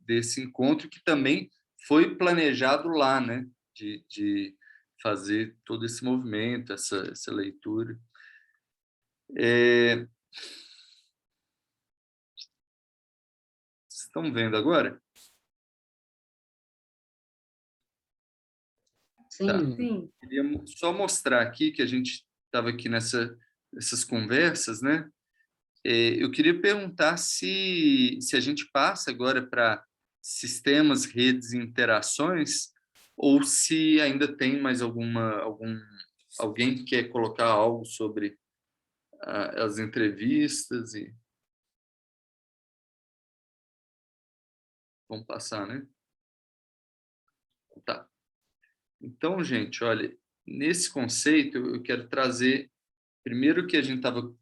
desse encontro, que também foi planejado lá, né? De fazer todo esse movimento, essa leitura. Vocês estão vendo agora? Sim. Tá. Sim. Queria só mostrar aqui que a gente estava aqui nessas conversas, né? Eu queria perguntar se a gente passa agora para sistemas, redes e interações, ou se ainda tem mais alguém que quer colocar algo sobre as entrevistas. Vamos passar, né? Tá. Então, gente, olha, nesse conceito eu quero trazer primeiro que a gente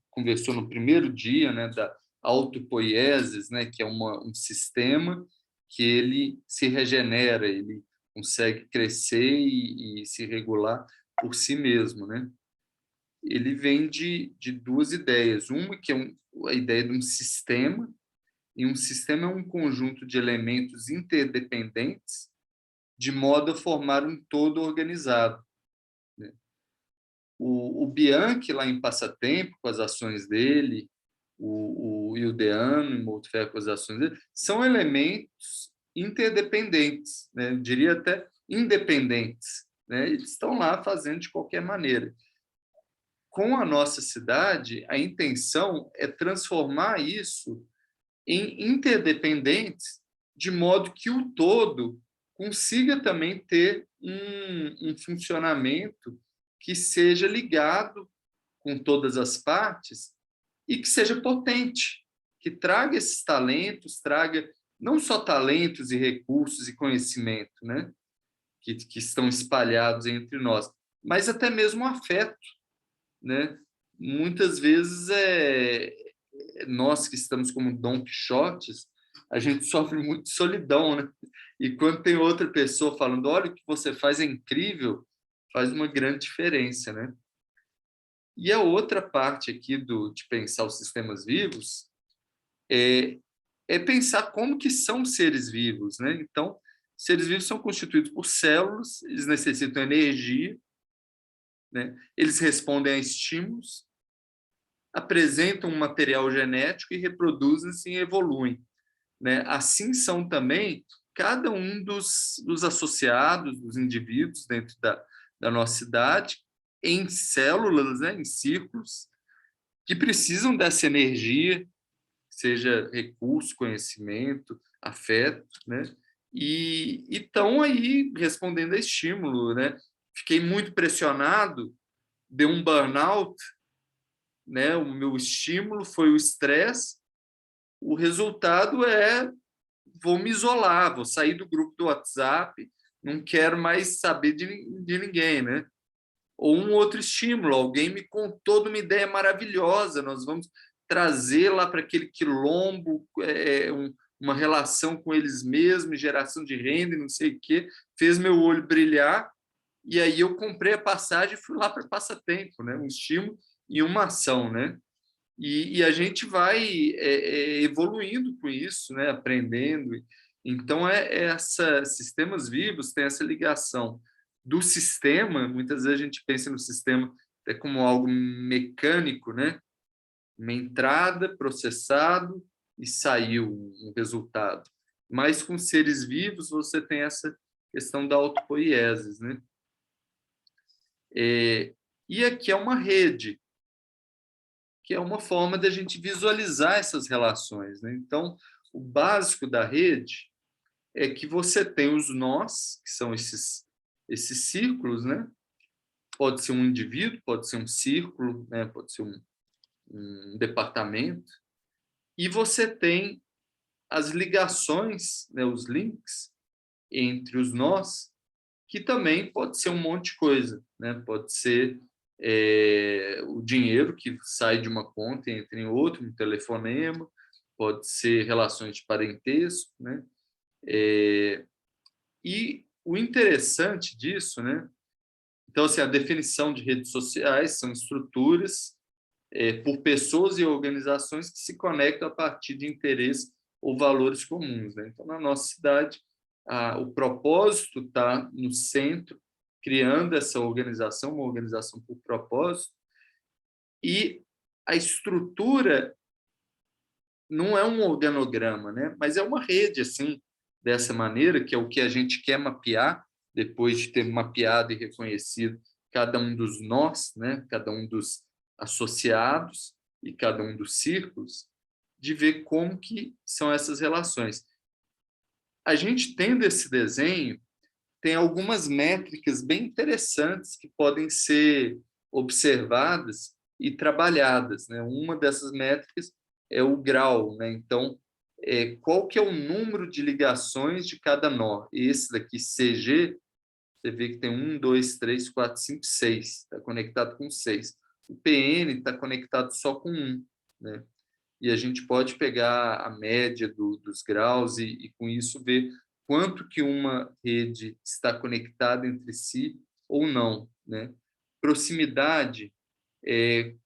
conversou no primeiro dia, né, da autopoiesis, né, que é um sistema que ele se regenera, ele consegue crescer e se regular por si mesmo, né? Ele vem de duas ideias. Uma que é a ideia de um sistema, e um sistema é um conjunto de elementos interdependentes de modo a formar um todo organizado. O Bianchi, lá em Passatempo, com as ações dele, o Ildeano, em Multifer, com as ações dele, são elementos interdependentes, né? Eu diria até independentes, né? Eles estão lá fazendo de qualquer maneira. Com a nossa cidade, a intenção é transformar isso em interdependentes, de modo que o todo consiga também ter um funcionamento que seja ligado com todas as partes e que seja potente, que traga esses talentos, traga não só talentos e recursos e conhecimento, né, que estão espalhados entre nós, mas até mesmo afeto, né? Muitas vezes nós que estamos como Dom Quixotes, a gente sofre muito de solidão, né? E quando tem outra pessoa falando, olha, o que você faz é incrível, faz uma grande diferença, né? E a outra parte aqui de pensar os sistemas vivos é pensar como que são seres vivos, né? Então, seres vivos são constituídos por células, eles necessitam energia, né? Eles respondem a estímulos, apresentam um material genético e reproduzem-se e evoluem, né? Assim são também cada um dos associados, dos indivíduos dentro da nossa cidade, em células, né? Em círculos, que precisam dessa energia, seja recurso, conhecimento, afeto, né? E estão aí respondendo a estímulo, né? Fiquei muito pressionado, deu um burnout, né? O meu estímulo foi o estresse, o resultado vou me isolar, vou sair do grupo do WhatsApp, não quero mais saber de ninguém, né? Ou um outro estímulo, alguém me contou de uma ideia maravilhosa, nós vamos trazer lá para aquele quilombo uma relação com eles mesmos, geração de renda, não sei o quê, fez meu olho brilhar, e aí eu comprei a passagem e fui lá para passatempo, né? Um estímulo e uma ação, né? E a gente vai evoluindo com isso, né? Aprendendo. Então, sistemas vivos têm essa ligação do sistema. Muitas vezes a gente pensa no sistema como algo mecânico, né? Uma entrada, processado e saiu um resultado. Mas com seres vivos você tem essa questão da autopoiesis, né? E aqui é uma rede, que é uma forma de a gente visualizar essas relações, né? Então, o básico da rede é que você tem os nós, que são esses círculos, né? Pode ser um indivíduo, pode ser um círculo, né? Pode ser um departamento, e você tem as ligações, né? Os links entre os nós, que também pode ser um monte de coisa, né? Pode ser o dinheiro que sai de uma conta e entra em outra, um telefonema, pode ser relações de parentesco, né? E o interessante disso, né? Então, assim, a definição de redes sociais são estruturas por pessoas e organizações que se conectam a partir de interesses ou valores comuns, né? Então, na nossa cidade, o propósito está no centro, criando essa organização, uma organização por propósito, e a estrutura não é um organograma, né? Mas é uma rede, assim, dessa maneira, que é o que a gente quer mapear, depois de ter mapeado e reconhecido cada um dos nós, né? Cada um dos associados e cada um dos círculos, de ver como que são essas relações. A gente tendo esse desenho, tem algumas métricas bem interessantes que podem ser observadas e trabalhadas, né? Uma dessas métricas é o grau, né? Então, qual que é o número de ligações de cada nó? Esse daqui, CG, você vê que tem 1, 2, 3, 4, 5, 6. Está conectado com 6. O PN está conectado só com 1, né? E a gente pode pegar a média dos graus e com isso ver quanto que uma rede está conectada entre si ou não, né? Proximidade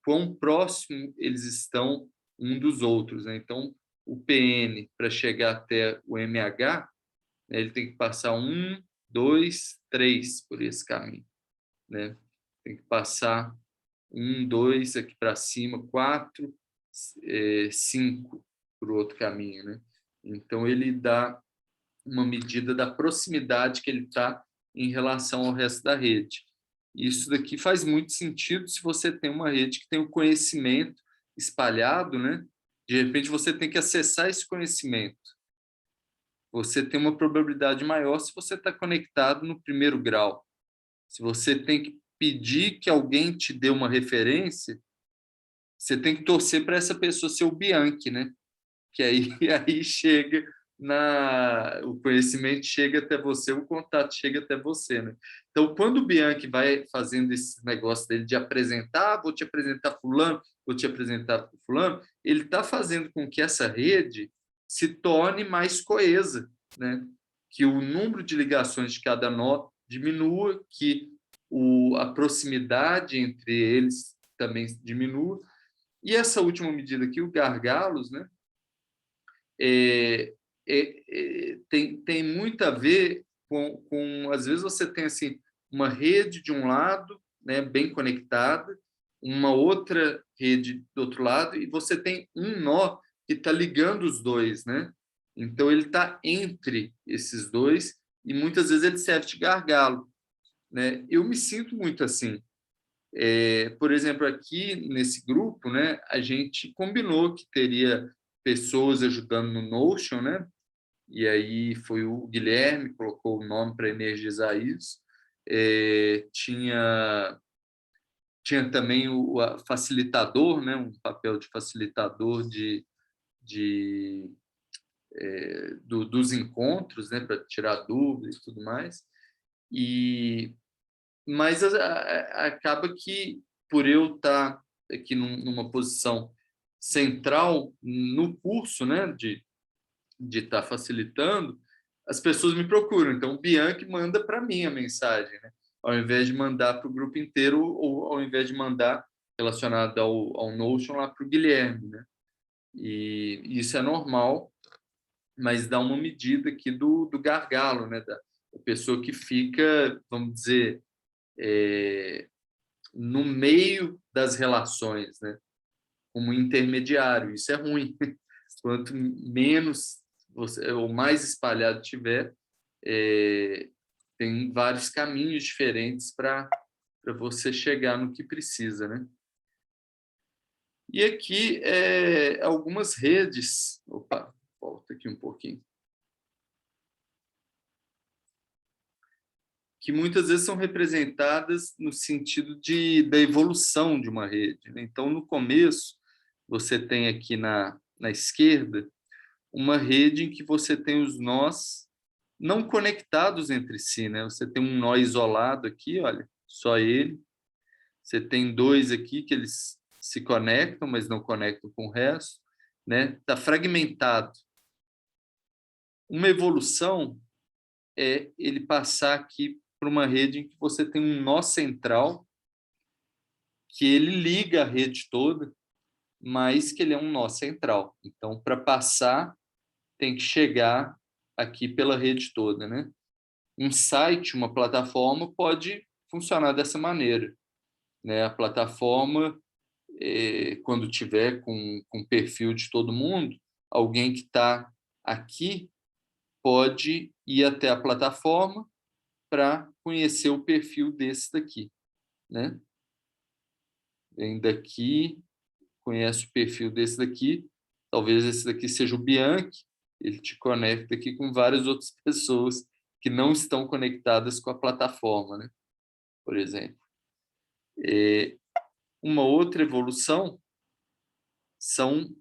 quão próximo eles estão um dos outros, né? Então, o PN, para chegar até o MH, né, ele tem que passar 1, 2, 3 por esse caminho, né? Tem que passar 1, 2 aqui para cima, 4, 5 por outro caminho, né? Então, ele dá uma medida da proximidade que ele está em relação ao resto da rede. Isso daqui faz muito sentido se você tem uma rede que tem o conhecimento espalhado, né? De repente, você tem que acessar esse conhecimento. Você tem uma probabilidade maior se você está conectado no primeiro grau. Se você tem que pedir que alguém te dê uma referência, você tem que torcer para essa pessoa ser o Bianchi, né? Que aí chega o conhecimento chega até você, o contato chega até você, né? Então, quando o Bianchi vai fazendo esse negócio dele de apresentar, vou te apresentar fulano, vou te apresentar fulano, ele está fazendo com que essa rede se torne mais coesa, né? Que o número de ligações de cada nó diminua, que a proximidade entre eles também diminua. E essa última medida aqui, o gargalos, né? Tem muito a ver com, às vezes você tem assim, uma rede de um lado, né, bem conectada, uma outra rede do outro lado, e você tem um nó que está ligando os dois, né? Então, ele está entre esses dois, e muitas vezes ele serve de gargalo, né? Eu me sinto muito assim. Por exemplo, aqui nesse grupo, né, a gente combinou que teria pessoas ajudando no Notion, né? E aí foi o Guilherme que colocou o nome para energizar isso. Tinha também o facilitador, né? Um papel de facilitador dos encontros, né? Para tirar dúvidas e tudo mais. Mas acaba que, por eu estar aqui numa posição central no curso, né, de estar facilitando, as pessoas me procuram. Então, o Bianchi manda para mim a mensagem, né, ao invés de mandar para o grupo inteiro, ou ao invés de mandar relacionado ao Notion lá para o Guilherme, né? E isso é normal, mas dá uma medida aqui do gargalo, né, da pessoa que fica, vamos dizer, no meio das relações, né? Como intermediário. Isso é ruim. Quanto menos você, ou mais espalhado tiver, tem vários caminhos diferentes para você chegar no que precisa, né? E aqui algumas redes. Opa, volta aqui um pouquinho. Que muitas vezes são representadas no sentido da evolução de uma rede, né? Então, no começo, você tem aqui na esquerda uma rede em que você tem os nós não conectados entre si, né? Você tem um nó isolado aqui, olha, só ele. Você tem dois aqui que eles se conectam, mas não conectam com o resto, né? Está fragmentado. Uma evolução é ele passar aqui para uma rede em que você tem um nó central que ele liga a rede toda, mas que ele é um nó central. Então, para passar, tem que chegar aqui pela rede toda, né? Um site, uma plataforma, pode funcionar dessa maneira, né? A plataforma, quando tiver com o perfil de todo mundo, alguém que está aqui pode ir até a plataforma para conhecer o perfil desse daqui, né? Vem daqui, conhece o perfil desse daqui, talvez esse daqui seja o Bianchi, ele te conecta aqui com várias outras pessoas que não estão conectadas com a plataforma, né? Por exemplo. Uma outra evolução são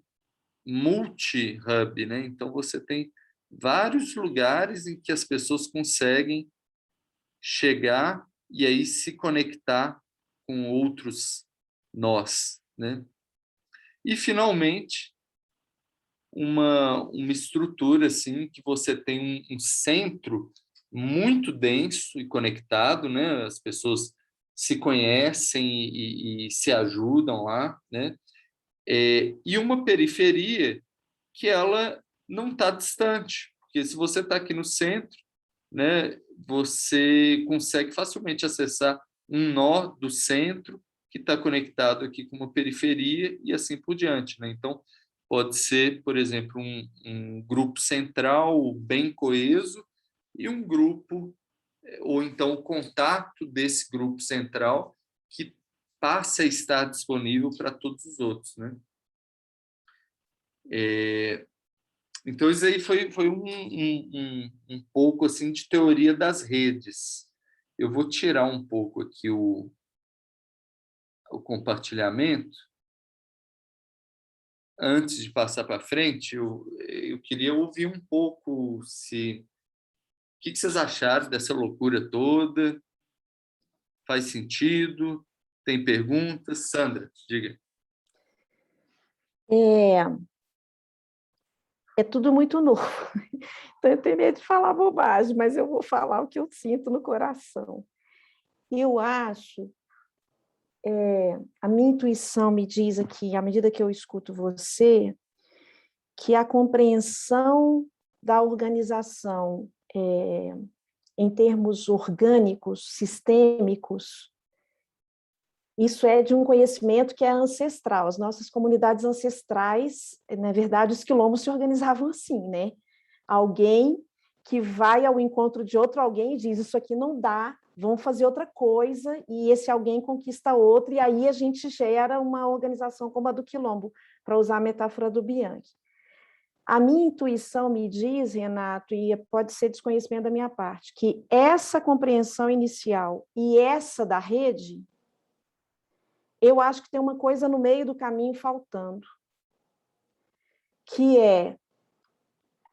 multi-hub, né? Então, você tem vários lugares em que as pessoas conseguem chegar e aí se conectar com outros nós, né? E, finalmente, uma estrutura assim que você tem um centro muito denso e conectado, né? As pessoas se conhecem e se ajudam lá, né? E uma periferia que ela não está distante, porque se você está aqui no centro, né, você consegue facilmente acessar um nó do centro que está conectado aqui com uma periferia e assim por diante, né? Então, pode ser, por exemplo, um grupo central bem coeso e um grupo, ou então o contato desse grupo central que passa a estar disponível para todos os outros, né? Então, isso aí foi um pouco assim de teoria das redes. Eu vou tirar um pouco aqui o compartilhamento antes de passar para frente, eu queria ouvir um pouco o que vocês acharam dessa loucura toda. Faz sentido? Tem perguntas? Sandra, diga. É tudo muito novo. Então, eu tenho medo de falar bobagem, mas eu vou falar o que eu sinto no coração. Eu acho, a minha intuição me diz aqui, à medida que eu escuto você, que a compreensão da organização em termos orgânicos, sistêmicos, isso é de um conhecimento que é ancestral. As nossas comunidades ancestrais, na verdade, os quilombos se organizavam assim, né? Alguém que vai ao encontro de outro alguém e diz, isso aqui não dá, vamos fazer outra coisa, e esse alguém conquista outro, e aí a gente gera uma organização como a do quilombo, para usar a metáfora do Bianchi. A minha intuição me diz, Renato, e pode ser desconhecimento da minha parte, que essa compreensão inicial e essa da rede, eu acho que tem uma coisa no meio do caminho faltando, que é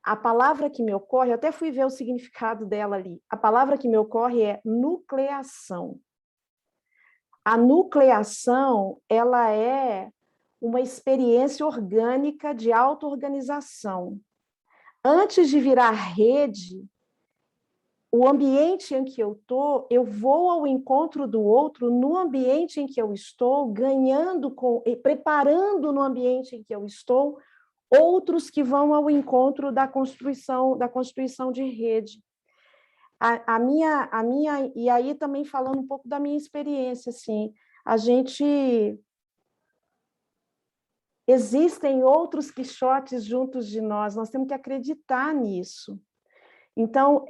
a palavra que me ocorre, eu até fui ver o significado dela ali, a palavra que me ocorre é nucleação. A nucleação, ela é uma experiência orgânica de auto-organização. Antes de virar rede, o ambiente em que eu estou, eu vou ao encontro do outro no ambiente em que eu estou, ganhando, preparando no ambiente em que eu estou, outros que vão ao encontro da constituição de rede. E aí também falando um pouco da minha experiência, assim, existem outros Quixotes juntos de nós temos que acreditar nisso. Então,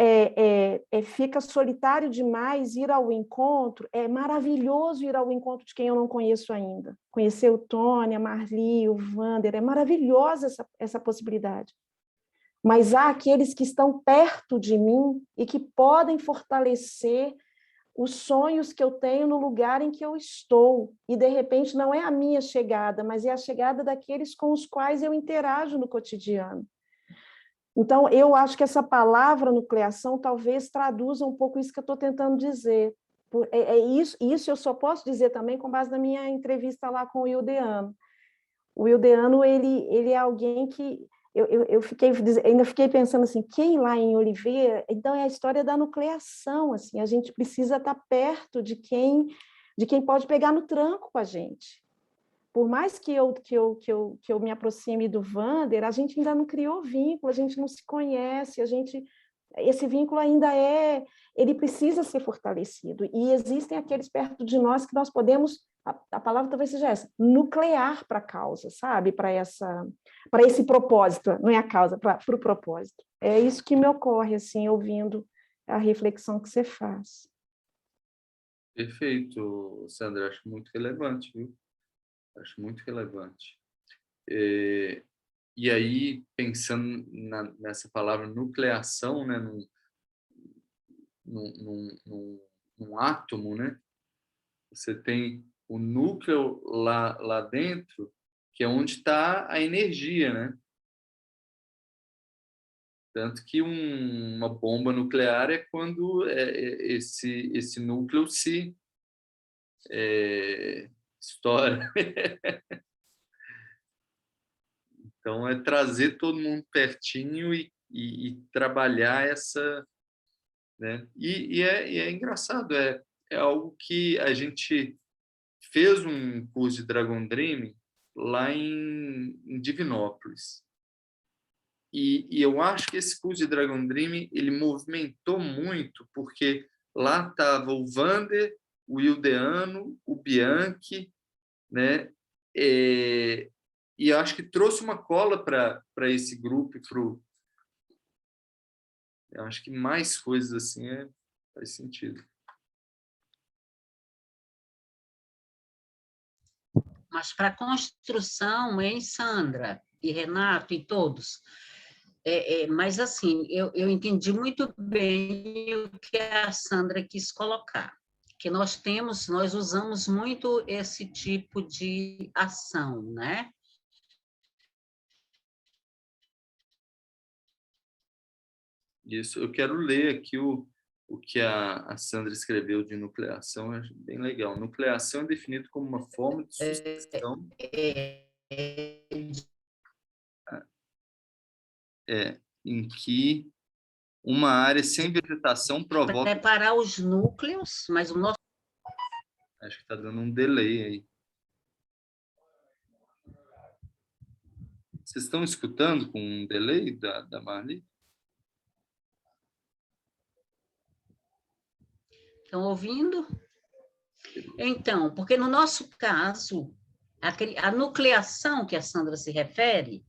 fica solitário demais ir ao encontro, é maravilhoso ir ao encontro de quem eu não conheço ainda. Conhecer o Tony, a Marli, o Wander, é maravilhosa essa possibilidade. Mas há aqueles que estão perto de mim e que podem fortalecer os sonhos que eu tenho no lugar em que eu estou. E, de repente, não é a minha chegada, mas é a chegada daqueles com os quais eu interajo no cotidiano. Então, eu acho que essa palavra nucleação talvez traduza um pouco isso que eu estou tentando dizer. Isso eu só posso dizer também com base na minha entrevista lá com o Ildeano. O Ildeano, ele é alguém que... Eu ainda fiquei pensando assim, quem lá em Oliveira... Então, é a história da nucleação. Assim, a gente precisa estar perto de quem pode pegar no tranco com a gente. Por mais que eu me aproxime do Wander, a gente ainda não criou vínculo, a gente não se conhece, esse vínculo ainda ele precisa ser fortalecido. E existem aqueles perto de nós que nós podemos, a palavra talvez seja essa, nuclear para a causa, sabe? Para esse propósito, não é a causa, para o propósito. É isso que me ocorre, assim, ouvindo a reflexão que você faz. Perfeito, Sandra, acho muito relevante, viu? Acho muito relevante. E aí, pensando nessa palavra nucleação, né, num átomo, né, você tem o núcleo lá dentro, que é onde está a energia, né? Tanto que uma bomba nuclear é quando esse núcleo se estoura. Então, é trazer todo mundo pertinho e trabalhar essa... Né? E é engraçado, é algo que a gente fez um curso de Dragon Dream lá em Divinópolis. E eu acho que esse curso de Dragon Dream ele movimentou muito, porque lá estava o Wander, o Ildeano, o Bianchi, né? E eu acho que trouxe uma cola para esse grupo. Eu acho que mais coisas assim faz sentido. Mas para a construção, hein, Sandra e Renato e todos? Mas, assim, eu entendi muito bem o que a Sandra quis colocar, que nós usamos muito esse tipo de ação, né? Isso, eu quero ler aqui o que a Sandra escreveu de nucleação, eu acho bem legal. Nucleação é definido como uma forma de sucessão em que uma área sem vegetação provoca... Preparar os núcleos, mas o nosso... Acho que está dando um delay aí. Vocês estão escutando com um delay da Marli? Estão ouvindo? Então, porque no nosso caso, a nucleação que a Sandra se refere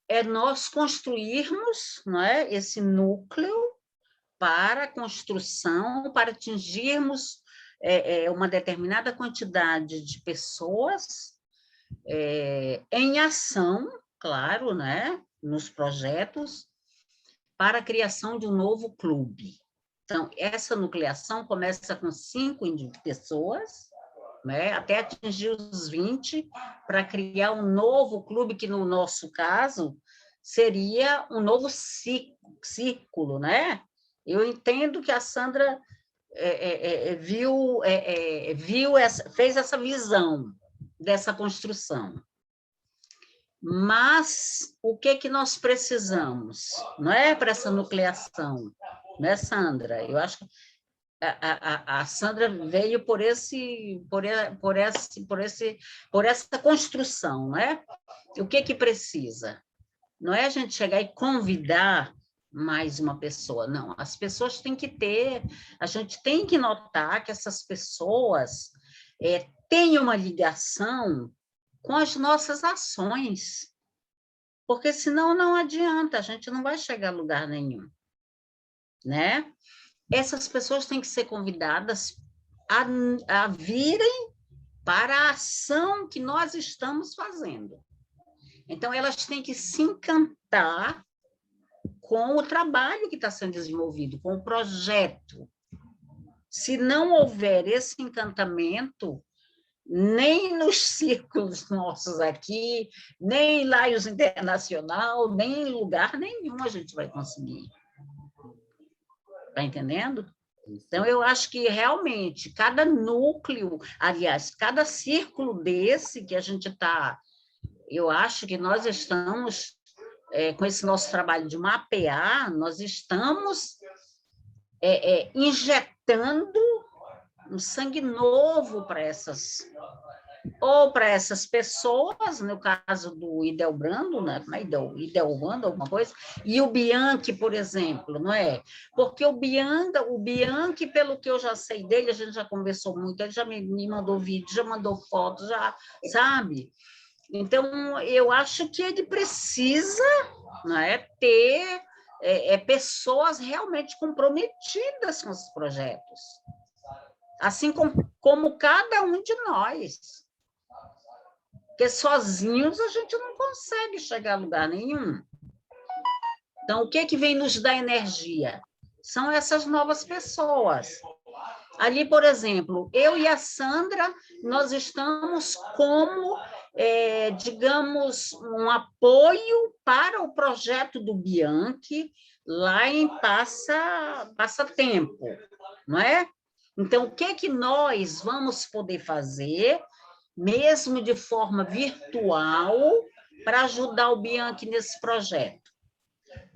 é nós construirmos, não é, esse núcleo para a construção, para atingirmos uma determinada quantidade de pessoas em ação, claro, né, nos projetos, para a criação de um novo clube. Então, essa nucleação começa com 5 pessoas, né, até atingir os 20, para criar um novo clube, que no nosso caso seria um novo círculo, né? Eu entendo que a Sandra fez essa visão dessa construção. Mas o que nós precisamos, não é, para essa nucleação, né, Sandra? Eu acho que a Sandra veio por essa construção, né? O que precisa? Não é a gente chegar e convidar mais uma pessoa, não. As pessoas têm que ter, a gente tem que notar que essas pessoas têm uma ligação com as nossas ações, porque senão não adianta, a gente não vai chegar a lugar nenhum, né? Essas pessoas têm que ser convidadas a virem para a ação que nós estamos fazendo. Então, elas têm que se encantar com o trabalho que está sendo desenvolvido, com o projeto. Se não houver esse encantamento, nem nos círculos nossos aqui, nem lá os internacional, nem em lugar nenhum a gente vai conseguir. Está entendendo? Então, eu acho que realmente cada núcleo, aliás, cada círculo desse que a gente está, eu acho que nós estamos, com esse nosso trabalho de mapear, nós estamos injetando um sangue novo para essas pessoas, no caso do Idelbrando, né? Idelbrando, alguma coisa, e o Bianchi, por exemplo, não é? Porque o Bianchi, pelo que eu já sei dele, a gente já conversou muito, ele já me mandou vídeo, já mandou fotos, já, sabe? Então, eu acho que ele precisa, né, ter pessoas realmente comprometidas com os projetos, assim como cada um de nós. Porque sozinhos a gente não consegue chegar a lugar nenhum. Então, o que vem nos dar energia? São essas novas pessoas. Ali, por exemplo, eu e a Sandra, nós estamos como, digamos, um apoio para o projeto do Bianchi, lá em Passatempo, não é? Então, o que nós vamos poder fazer, mesmo de forma virtual, para ajudar o Bianchi nesse projeto?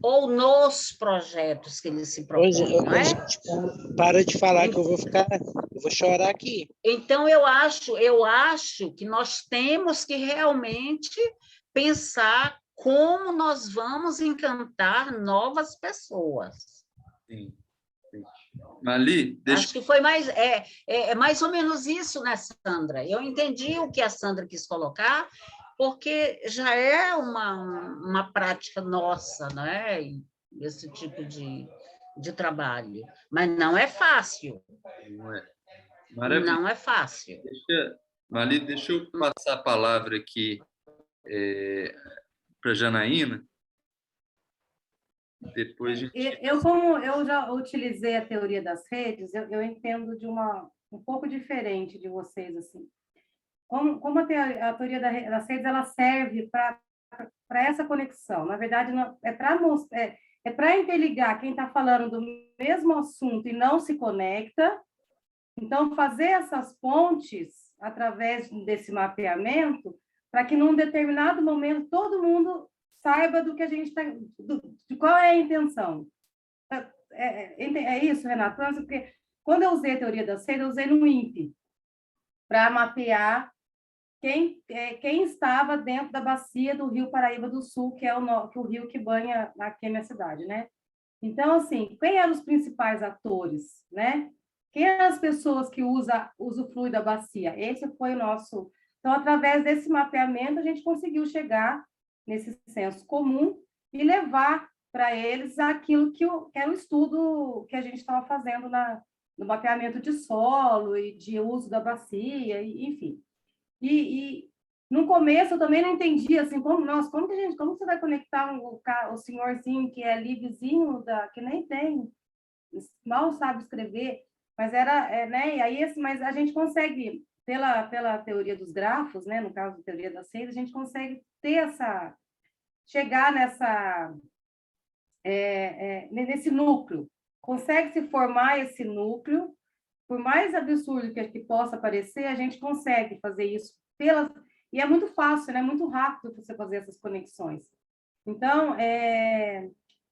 Ou nos projetos que ele se propõe, não é? Gente, para de falar que eu vou chorar aqui. Então, eu acho que nós temos que realmente pensar como nós vamos encantar novas pessoas. Sim. Marli, acho que foi mais ou menos isso, né, Sandra? Eu entendi o que a Sandra quis colocar, porque já é uma prática nossa, né? Esse tipo de trabalho. Mas não é fácil. Não é. Maravilha. Não é fácil. Marli, deixa eu passar a palavra aqui para a Janaína. Depois como eu já utilizei a teoria das redes, eu entendo de um pouco diferente de vocês, assim. Como a teoria das redes ela serve para essa conexão. Na verdade, é para mostrar, é para interligar quem está falando do mesmo assunto e não se conecta. Então, fazer essas pontes através desse mapeamento, para que num determinado momento todo mundo saiba do que a gente está, de qual é a intenção. É isso, Renato? Porque quando eu usei a teoria da sede, eu usei no INPE, para mapear quem estava dentro da bacia do Rio Paraíba do Sul, que é o rio que banha aqui a minha cidade, né? Então, assim, quem eram os principais atores, né? Quem eram as pessoas que usufruem da bacia? Esse foi o nosso... Então, através desse mapeamento, a gente conseguiu chegar nesse senso comum e levar para eles aquilo que era o estudo que a gente estava fazendo no mapeamento de solo e de uso da bacia, enfim. E no começo eu também não entendia assim, como você vai conectar o senhorzinho que é ali vizinho que nem tem, mal sabe escrever, mas né? E aí mas a gente consegue pela teoria dos grafos, né, no caso da teoria das redes, a gente consegue chegar nesse núcleo, consegue se formar esse núcleo. Por mais absurdo que possa parecer, a gente consegue fazer isso e é muito fácil, né? Muito rápido você fazer essas conexões. Então,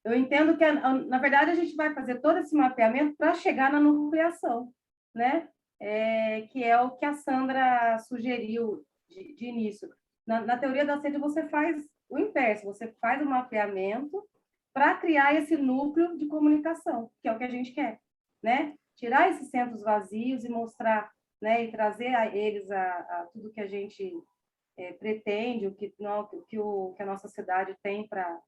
eu entendo que, na verdade, a gente vai fazer todo esse mapeamento para chegar na nucleação, né? Que é o que a Sandra sugeriu de início. Na teoria da sede, você faz o inverso, você faz o mapeamento para criar esse núcleo de comunicação, que é o que a gente quer, né? Tirar esses centros vazios e mostrar, né, e trazer a eles a tudo que a gente pretende, o que a nossa cidade tem para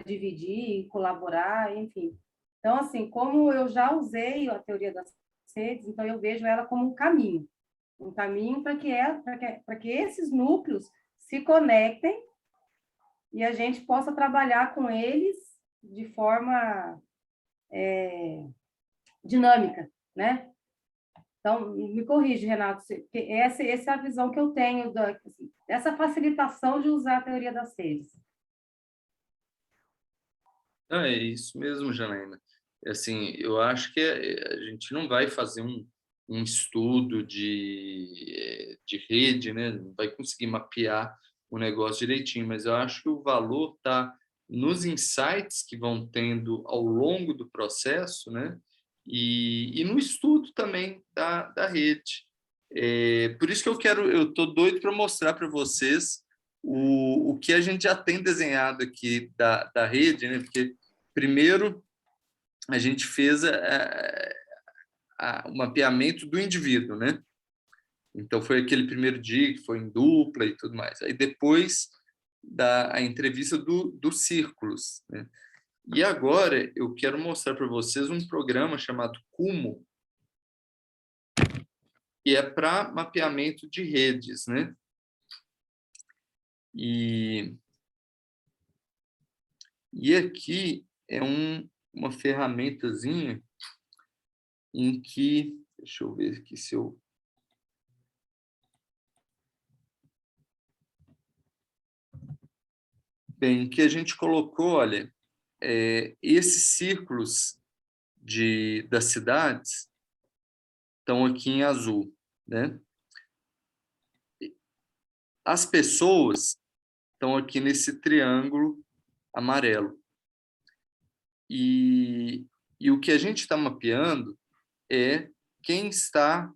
dividir, colaborar, enfim. Então, assim, como eu já usei a teoria das redes, então eu vejo ela como um caminho para que esses núcleos se conectem e a gente possa trabalhar com eles de forma dinâmica, né? Então, me corrige, Renato, essa é a visão que eu tenho dessa facilitação de usar a teoria das redes. É isso mesmo, Janaína. Assim, eu acho que a gente não vai fazer um estudo de rede, né? Não vai conseguir mapear o negócio direitinho, mas eu acho que o valor está nos insights que vão tendo ao longo do processo, né? E no estudo também da rede. Por isso que eu estou doido para mostrar para vocês o que a gente já tem desenhado aqui da rede, né? Porque, primeiro, a gente fez o mapeamento do indivíduo, né? Então, foi aquele primeiro dia que foi em dupla e tudo mais. Aí, depois, a entrevista dos círculos, né? E agora, eu quero mostrar para vocês um programa chamado Kumo, que é para mapeamento de redes, né? E aqui é uma ferramentazinha em que... Deixa eu ver aqui se eu... Bem, que a gente colocou, olha, esses círculos das cidades estão aqui em azul, né? As pessoas estão aqui nesse triângulo amarelo. E o que a gente está mapeando é quem está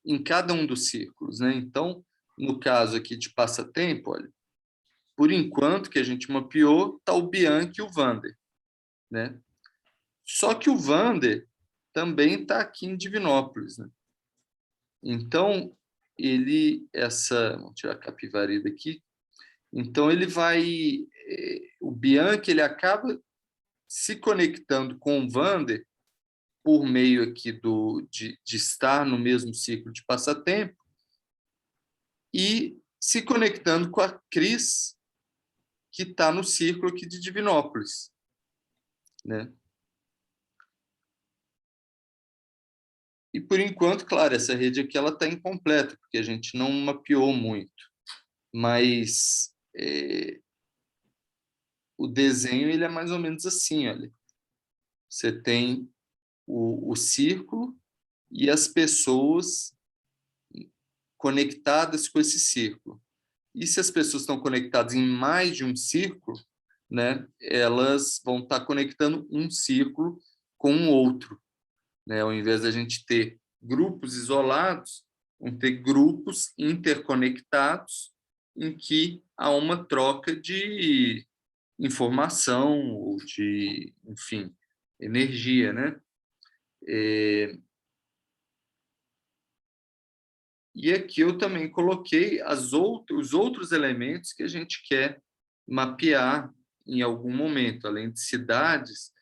em cada um dos círculos, né? Então, no caso aqui de passatempo, olha, por enquanto que a gente mapeou, está o Bianchi e o Vander, né? Só que o Vander também está aqui em Divinópolis, né? Então, vamos tirar a Capivari daqui. Então, o Bianchi, ele acaba se conectando com o Vander por meio aqui de estar no mesmo ciclo de passatempo e se conectando com a Cris, que está no círculo aqui de Divinópolis, né? E, por enquanto, claro, essa rede aqui está incompleta, porque a gente não mapeou muito. Mas o desenho ele é mais ou menos assim, olha. Você tem o círculo e as pessoas conectadas com esse círculo. E se as pessoas estão conectadas em mais de um círculo, né, elas vão estar conectando um círculo com o outro, né? Ao invés da gente ter grupos isolados, vão ter grupos interconectados em que há uma troca de informação ou de, enfim, energia, né? E aqui eu também coloquei os outros elementos que a gente quer mapear em algum momento. Além de cidades,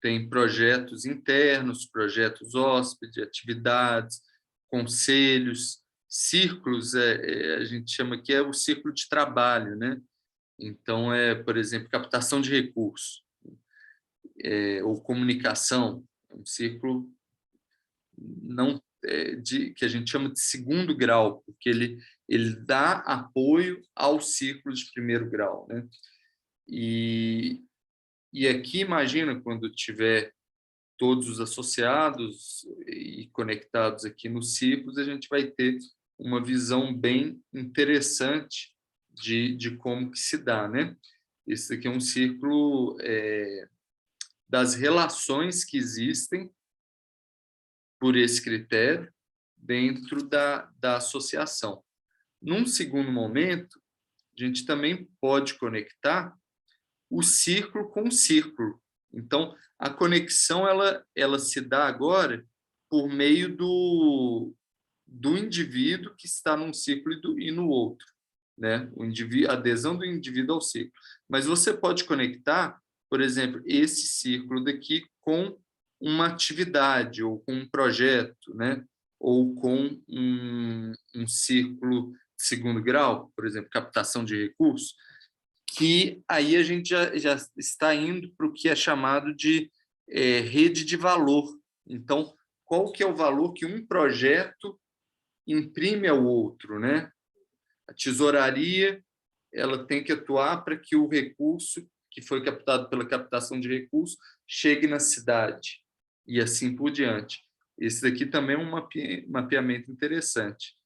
tem projetos internos, projetos hóspede, atividades, conselhos, círculos, a gente chama que é o círculo de trabalho, né? Então, por exemplo, captação de recursos, ou comunicação, um círculo não que a gente chama de segundo grau, porque ele dá apoio ao círculo de primeiro grau, né? E aqui, imagina, quando tiver todos os associados e conectados aqui nos círculos, a gente vai ter uma visão bem interessante de como que se dá, né? Esse aqui é um círculo das relações que existem por esse critério dentro da associação. Num segundo momento, a gente também pode conectar o círculo com o círculo. Então, a conexão ela se dá agora por meio do indivíduo que está num círculo e no outro, né? A adesão do indivíduo ao círculo. Mas você pode conectar, por exemplo, esse círculo daqui com uma atividade ou com um projeto, né? Ou com um círculo de segundo grau, por exemplo, captação de recursos, que aí a gente já está indo para o que é chamado de rede de valor. Então, qual que é o valor que um projeto imprime ao outro, né? A tesouraria ela tem que atuar para que o recurso que foi captado pela captação de recursos chegue na cidade e assim por diante. Esse daqui também é um mapeamento interessante.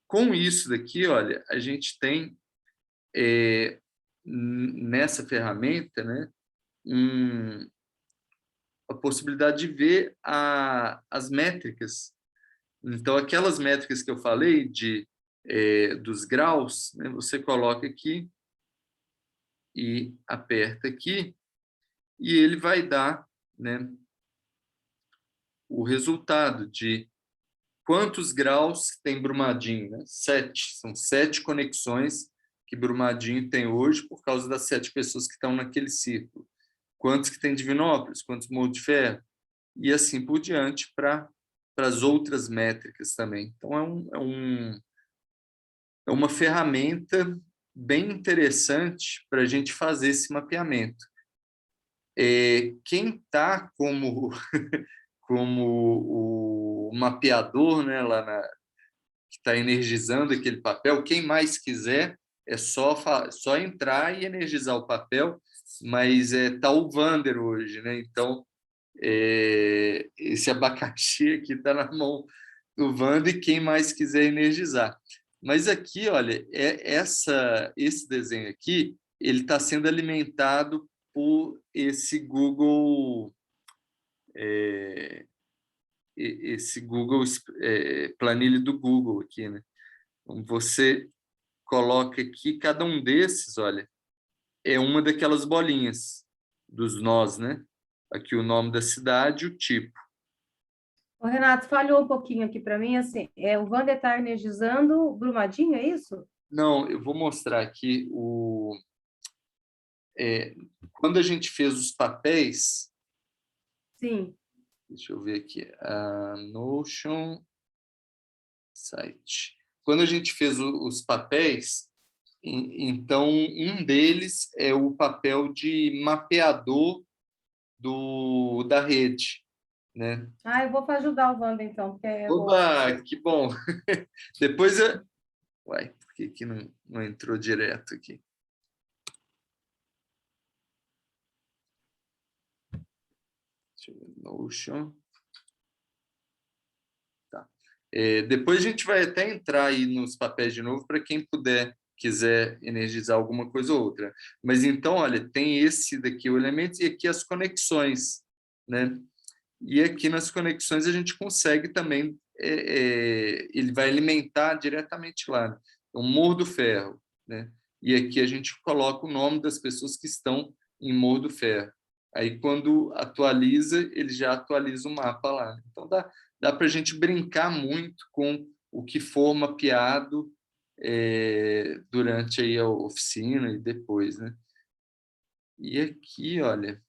Com isso daqui, olha, a gente tem nessa ferramenta, né, a possibilidade de ver as métricas. Então, aquelas métricas que eu falei dos graus, né, você coloca aqui e aperta aqui e ele vai dar, né, o resultado de quantos graus tem Brumadinho, né? 7. São 7 conexões que Brumadinho tem hoje por causa das 7 pessoas que estão naquele círculo. Quantos que tem Divinópolis, quantos Morro de Ferro, e assim por diante para as outras métricas também. Então, é uma ferramenta bem interessante para a gente fazer esse mapeamento. Quem está como o mapeador, né, que está energizando aquele papel, quem mais quiser, é só entrar e energizar o papel, mas tá o Vander hoje, né? Então, esse abacaxi aqui está na mão do Vander e quem mais quiser energizar. Mas aqui, olha, esse desenho aqui, ele está sendo alimentado por esse Google planilha do Google aqui, né? Então, você coloca aqui, cada um desses, olha, é uma daquelas bolinhas dos nós, né? Aqui o nome da cidade e o tipo. O Renato, falhou um pouquinho aqui para mim, assim, o Wander está energizando Brumadinho, é isso? Não, eu vou mostrar aqui quando a gente fez os papéis. Sim. Deixa eu ver aqui. Notion site. Quando a gente fez os papéis, então um deles é o papel de mapeador da rede, né? Eu vou ajudar o Wander, então. Porque Oba, que bom! Depois Uai, por que não entrou direto aqui? Deixa eu ver, Notion. Tá. Depois a gente vai até entrar aí nos papéis de novo para quem quiser energizar alguma coisa ou outra. Mas então, olha, tem esse daqui, o elemento, e aqui as conexões, né? E aqui nas conexões a gente consegue também, ele vai alimentar diretamente lá, né? O Morro do Ferro, né? E aqui a gente coloca o nome das pessoas que estão em Morro do Ferro. Aí, quando atualiza, ele já atualiza o mapa lá. Então, dá para a gente brincar muito com o que for mapeado durante aí a oficina e depois, né? E aqui, olha,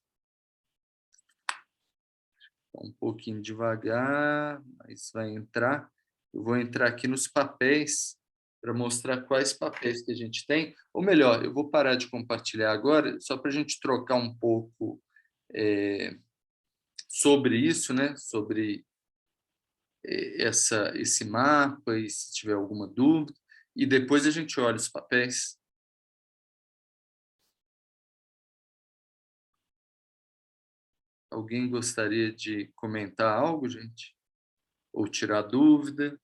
um pouquinho devagar, mas vai entrar. Eu vou entrar aqui nos papéis para mostrar quais papéis que a gente tem. Ou melhor, eu vou parar de compartilhar agora, só para a gente trocar um pouco sobre isso, né? Sobre esse mapa, e se tiver alguma dúvida. E depois a gente olha os papéis. Alguém gostaria de comentar algo, gente? Ou tirar dúvida?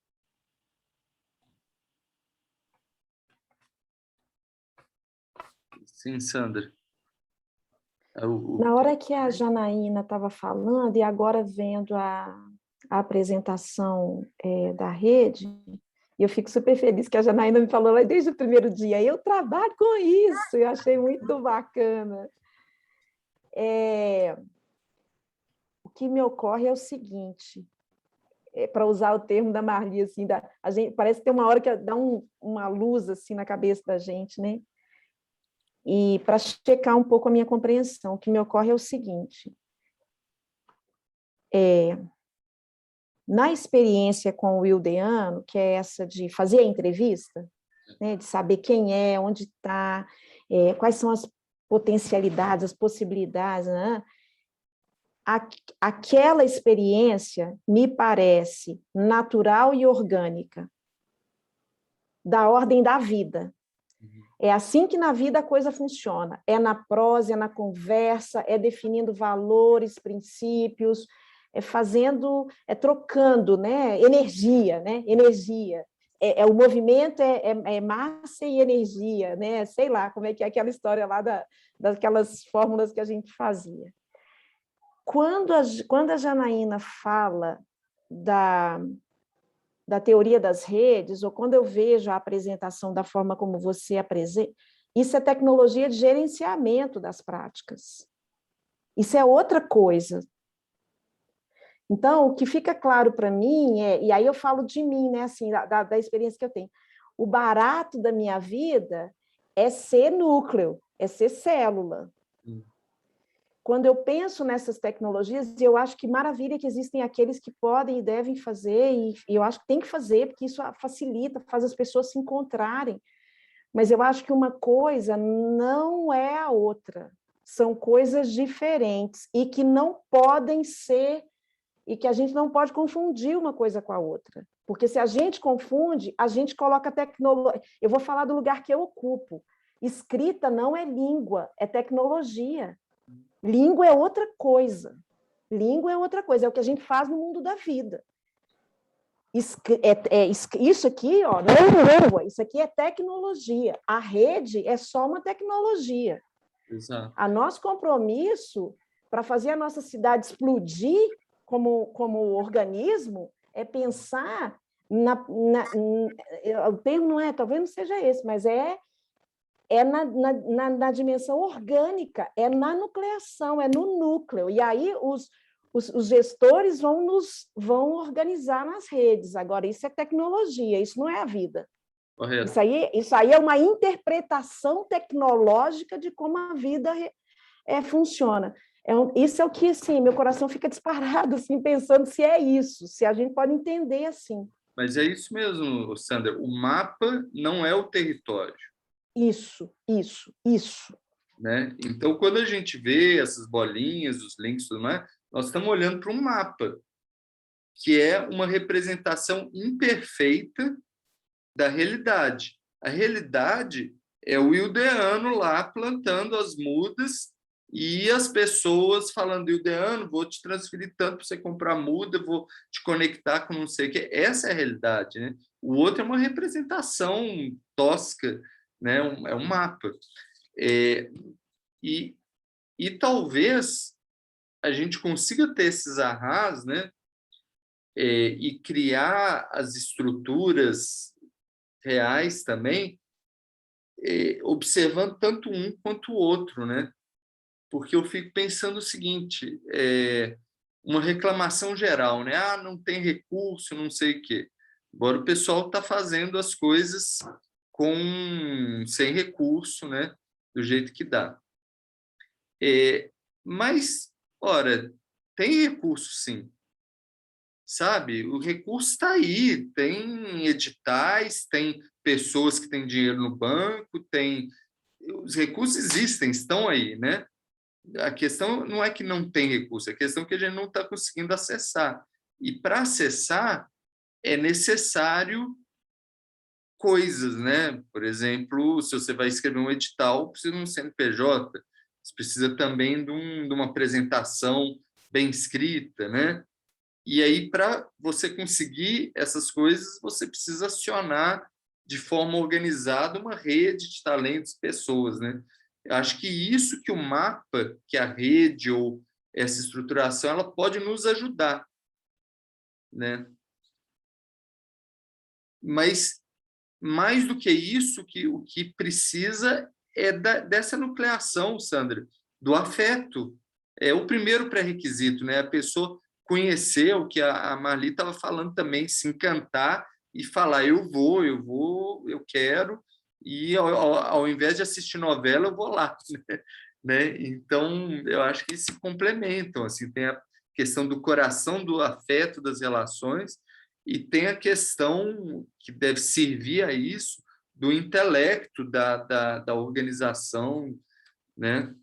Sim, Sandra. Na hora que a Janaína estava falando, e agora vendo a apresentação da rede, eu fico super feliz que a Janaína me falou lá desde o primeiro dia, eu trabalho com isso, eu achei muito bacana. O que me ocorre é o seguinte, para usar o termo da Marli, assim, a gente, parece que tem uma hora que dá uma luz assim, na cabeça da gente, né? E para checar um pouco a minha compreensão, o que me ocorre é o seguinte, na experiência com o Wildeano, que é essa de fazer a entrevista, né, de saber quem é, onde está, quais são as potencialidades, as possibilidades, né? Aquela experiência me parece natural e orgânica, da ordem da vida. É assim que na vida a coisa funciona, é na prosa, é na conversa, é definindo valores, princípios, trocando, né? Energia, né? Energia. O movimento é massa e energia, né? Sei lá como é que é aquela história lá daquelas fórmulas que a gente fazia. Quando a Janaína fala da teoria das redes, ou quando eu vejo a apresentação da forma como você apresenta, isso é tecnologia de gerenciamento das práticas. Isso é outra coisa. Então, o que fica claro para mim e aí eu falo de mim, né, assim, da experiência que eu tenho, o barato da minha vida é ser núcleo, é ser célula. Quando eu penso nessas tecnologias, eu acho que maravilha que existem aqueles que podem e devem fazer, e eu acho que tem que fazer, porque isso facilita, faz as pessoas se encontrarem. Mas eu acho que uma coisa não é a outra. São coisas diferentes e que não podem ser, e que a gente não pode confundir uma coisa com a outra. Porque se a gente confunde, a gente coloca tecnologia. Eu vou falar do lugar que eu ocupo. Escrita não é língua, é tecnologia. Língua é outra coisa. Língua é outra coisa, é o que a gente faz no mundo da vida. Isso aqui, ó, não é língua, isso aqui é tecnologia. A rede é só uma tecnologia. Exato. A nosso compromisso para fazer a nossa cidade explodir como organismo é pensar o termo não é, talvez não seja esse, mas é na dimensão orgânica, é na nucleação, é no núcleo. E aí os gestores vão organizar nas redes. Agora, isso é tecnologia, isso não é a vida. Correto. Isso aí é uma interpretação tecnológica de como a vida funciona. Isso é o que, assim, meu coração fica disparado, assim, pensando se é isso, se a gente pode entender assim. Mas é isso mesmo, Sandra. O mapa não é o território. Isso. Né? Então, quando a gente vê essas bolinhas, os links, tudo mais, nós estamos olhando para um mapa, que é uma representação imperfeita da realidade. A realidade é o Wildeano lá plantando as mudas e as pessoas falando, Ildeano, vou te transferir tanto para você comprar muda, vou te conectar com não sei o quê. Essa é a realidade, né? O outro é uma representação tosca, né? É um mapa. E talvez a gente consiga ter esses ahás, né? E criar as estruturas reais também, observando tanto um quanto o outro, né? Porque eu fico pensando o seguinte, uma reclamação geral, né? Ah, não tem recurso, não sei o quê. Agora o pessoal está fazendo as coisas sem recurso, né? Do jeito que dá. Mas, ora, tem recurso sim, sabe? O recurso está aí, tem editais, tem pessoas que têm dinheiro no banco, os recursos existem, estão aí, né? A questão não é que não tem recurso, a questão é que a gente não está conseguindo acessar. E para acessar é necessário coisas, né? Por exemplo, se você vai escrever um edital, precisa de um CNPJ, você precisa também de uma apresentação bem escrita, né? E aí, para você conseguir essas coisas, você precisa acionar de forma organizada uma rede de talentos, pessoas, né? Eu acho que isso que o mapa, que a rede ou essa estruturação, ela pode nos ajudar, né? Mas mais do que isso, o que precisa é dessa nucleação, Sandra, do afeto. É o primeiro pré-requisito, né? A pessoa conhecer o que a Marli estava falando também, se encantar e falar, eu vou, eu quero, e ao invés de assistir novela, eu vou lá, né? Então, eu acho que se complementam, assim, tem a questão do coração, do afeto, das relações, e tem a questão que deve servir a isso, do intelecto, da organização, né?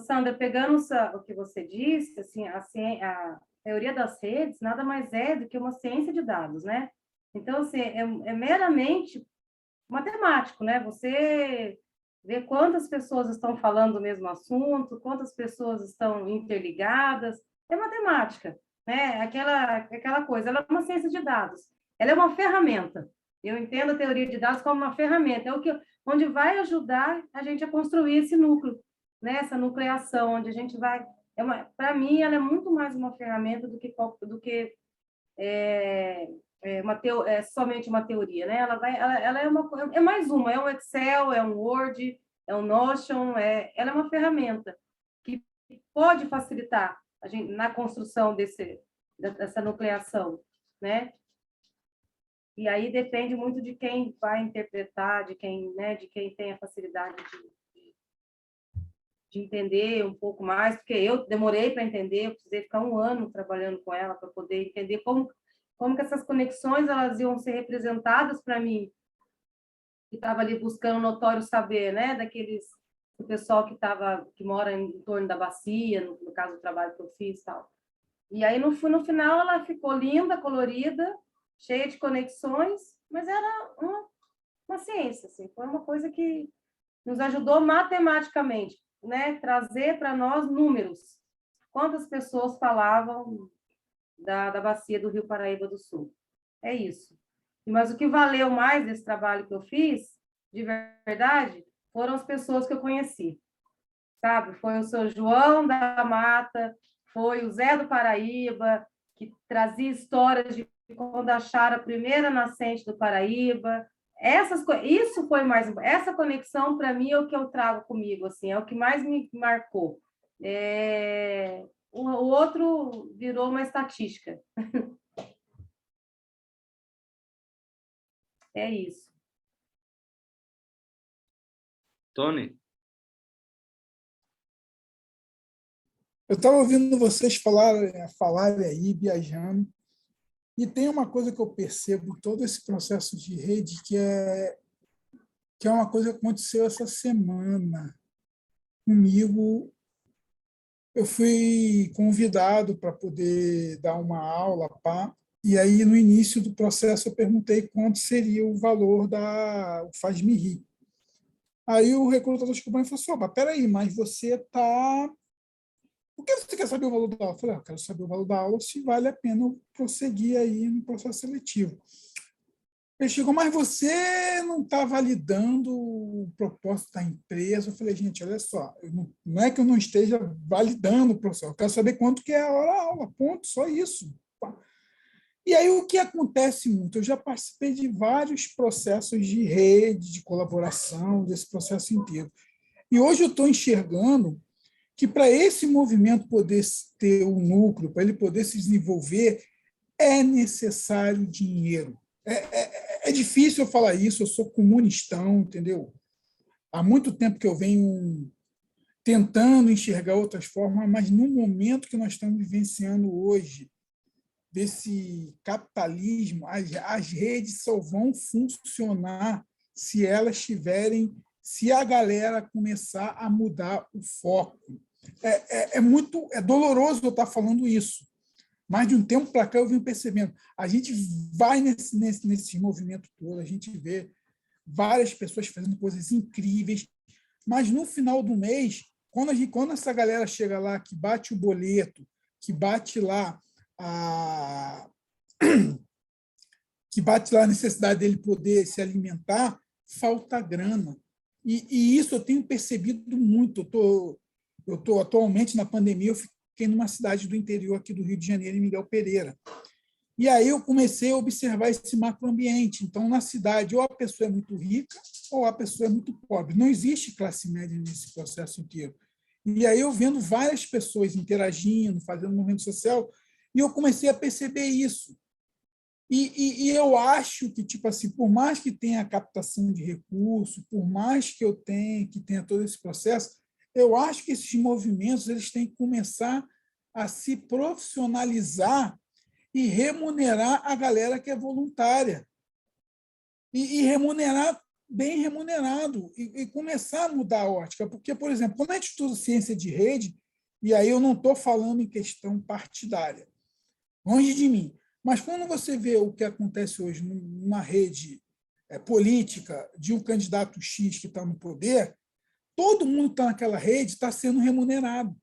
Sandra, pegando o que você disse, assim, a teoria das redes nada mais é do que uma ciência de dados, né? Então, assim, é meramente matemático, né? Você vê quantas pessoas estão falando do mesmo assunto, quantas pessoas estão interligadas, é matemática, né? Aquela coisa, ela é uma ciência de dados, ela é uma ferramenta. Eu entendo a teoria de dados como uma ferramenta, onde vai ajudar a gente a construir esse núcleo, né? Essa nucleação, onde a gente vai... Para mim, ela é muito mais uma ferramenta do que somente uma teoria, né? Ela é mais uma, é um Excel, é um Word, é um Notion, ela é uma ferramenta que pode facilitar a gente na construção dessa nucleação, né? E aí depende muito de quem vai interpretar, de quem tem a facilidade de entender um pouco mais, porque eu demorei para entender, eu precisei ficar 1 ano trabalhando com ela para poder entender como que essas conexões elas iam ser representadas para mim, que estava ali buscando notório saber, né, do pessoal que mora em torno da bacia, no caso do trabalho que eu fiz e tal. E aí, no final, ela ficou linda, colorida, cheia de conexões, mas era uma ciência, assim, foi uma coisa que nos ajudou matematicamente, né, trazer para nós números. Quantas pessoas falavam da bacia do Rio Paraíba do Sul. É isso. Mas o que valeu mais desse trabalho que eu fiz, de verdade, foram as pessoas que eu conheci. Sabe? Foi o seu João da Mata, foi o Zé do Paraíba, que trazia histórias de quando acharam a primeira nascente do Paraíba. Isso foi mais... Essa conexão, para mim, é o que eu trago comigo, assim, é o que mais me marcou. O outro virou uma estatística. É isso. Tony? Eu estava ouvindo vocês falarem aí, viajando, e tem uma coisa que eu percebo em todo esse processo de rede, que é uma coisa que aconteceu essa semana comigo. Eu fui convidado para poder dar uma aula, e aí, no início do processo, eu perguntei quanto seria o valor o Faz-me Rir. Aí o recrutador chegou para mim e falou assim, mas peraí, mas você está... Por que você quer saber o valor da aula? Eu falei, eu quero saber o valor da aula se vale a pena eu prosseguir aí no processo seletivo. Ele chegou, mas você não está validando o propósito da empresa. Eu falei, gente, olha só, não é que eu não esteja validando o processo, eu quero saber quanto que é a hora-aula, ponto, só isso. E aí o que acontece muito? Eu já participei de vários processos de rede, de colaboração, desse processo inteiro. E hoje eu estou enxergando que para esse movimento poder ter um núcleo, para ele poder se desenvolver, é necessário dinheiro. É difícil eu falar isso, eu sou comunistão, entendeu? Há muito tempo que eu venho tentando enxergar outras formas, mas no momento que nós estamos vivenciando hoje, desse capitalismo, as redes só vão funcionar se elas tiverem, se a galera começar a mudar o foco. É doloroso eu estar falando isso, mas de um tempo para cá eu venho percebendo, a gente vai nesse movimento todo, a gente vê várias pessoas fazendo coisas incríveis, mas no final do mês, quando essa galera chega lá, que bate o boleto, que bate lá a necessidade dele poder se alimentar, falta grana. E isso eu tenho percebido muito. Eu tô atualmente, na pandemia, eu fiquei numa cidade do interior aqui do Rio de Janeiro, em Miguel Pereira. E aí eu comecei a observar esse macroambiente. Então, na cidade, ou a pessoa é muito rica, ou a pessoa é muito pobre. Não existe classe média nesse processo inteiro. E aí eu vendo várias pessoas interagindo, fazendo movimento social, e eu comecei a perceber isso. E eu acho que, tipo assim, por mais que tenha a captação de recursos, por mais que tenha todo esse processo, eu acho que esses movimentos eles têm que começar a se profissionalizar e remunerar a galera que é voluntária. E remunerar bem remunerado, e começar a mudar a ótica. Porque, por exemplo, quando a gente estuda ciência de rede, e aí eu não estou falando em questão partidária, longe de mim, mas quando você vê o que acontece hoje numa rede política de um candidato X que está no poder, todo mundo que está naquela rede está sendo remunerado.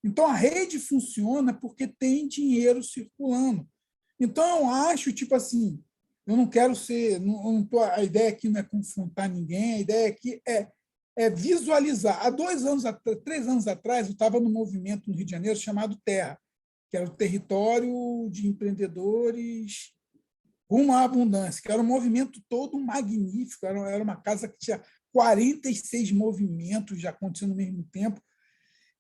Então, a rede funciona porque tem dinheiro circulando. Então, eu acho, tipo assim, eu não quero ser... a ideia aqui não é confrontar ninguém, a ideia aqui é visualizar. Há 3 anos atrás, eu estava num movimento no Rio de Janeiro chamado Terra, que era o território de empreendedores rumo à abundância, que era um movimento todo magnífico, era uma casa que tinha 46 movimentos já acontecendo ao mesmo tempo,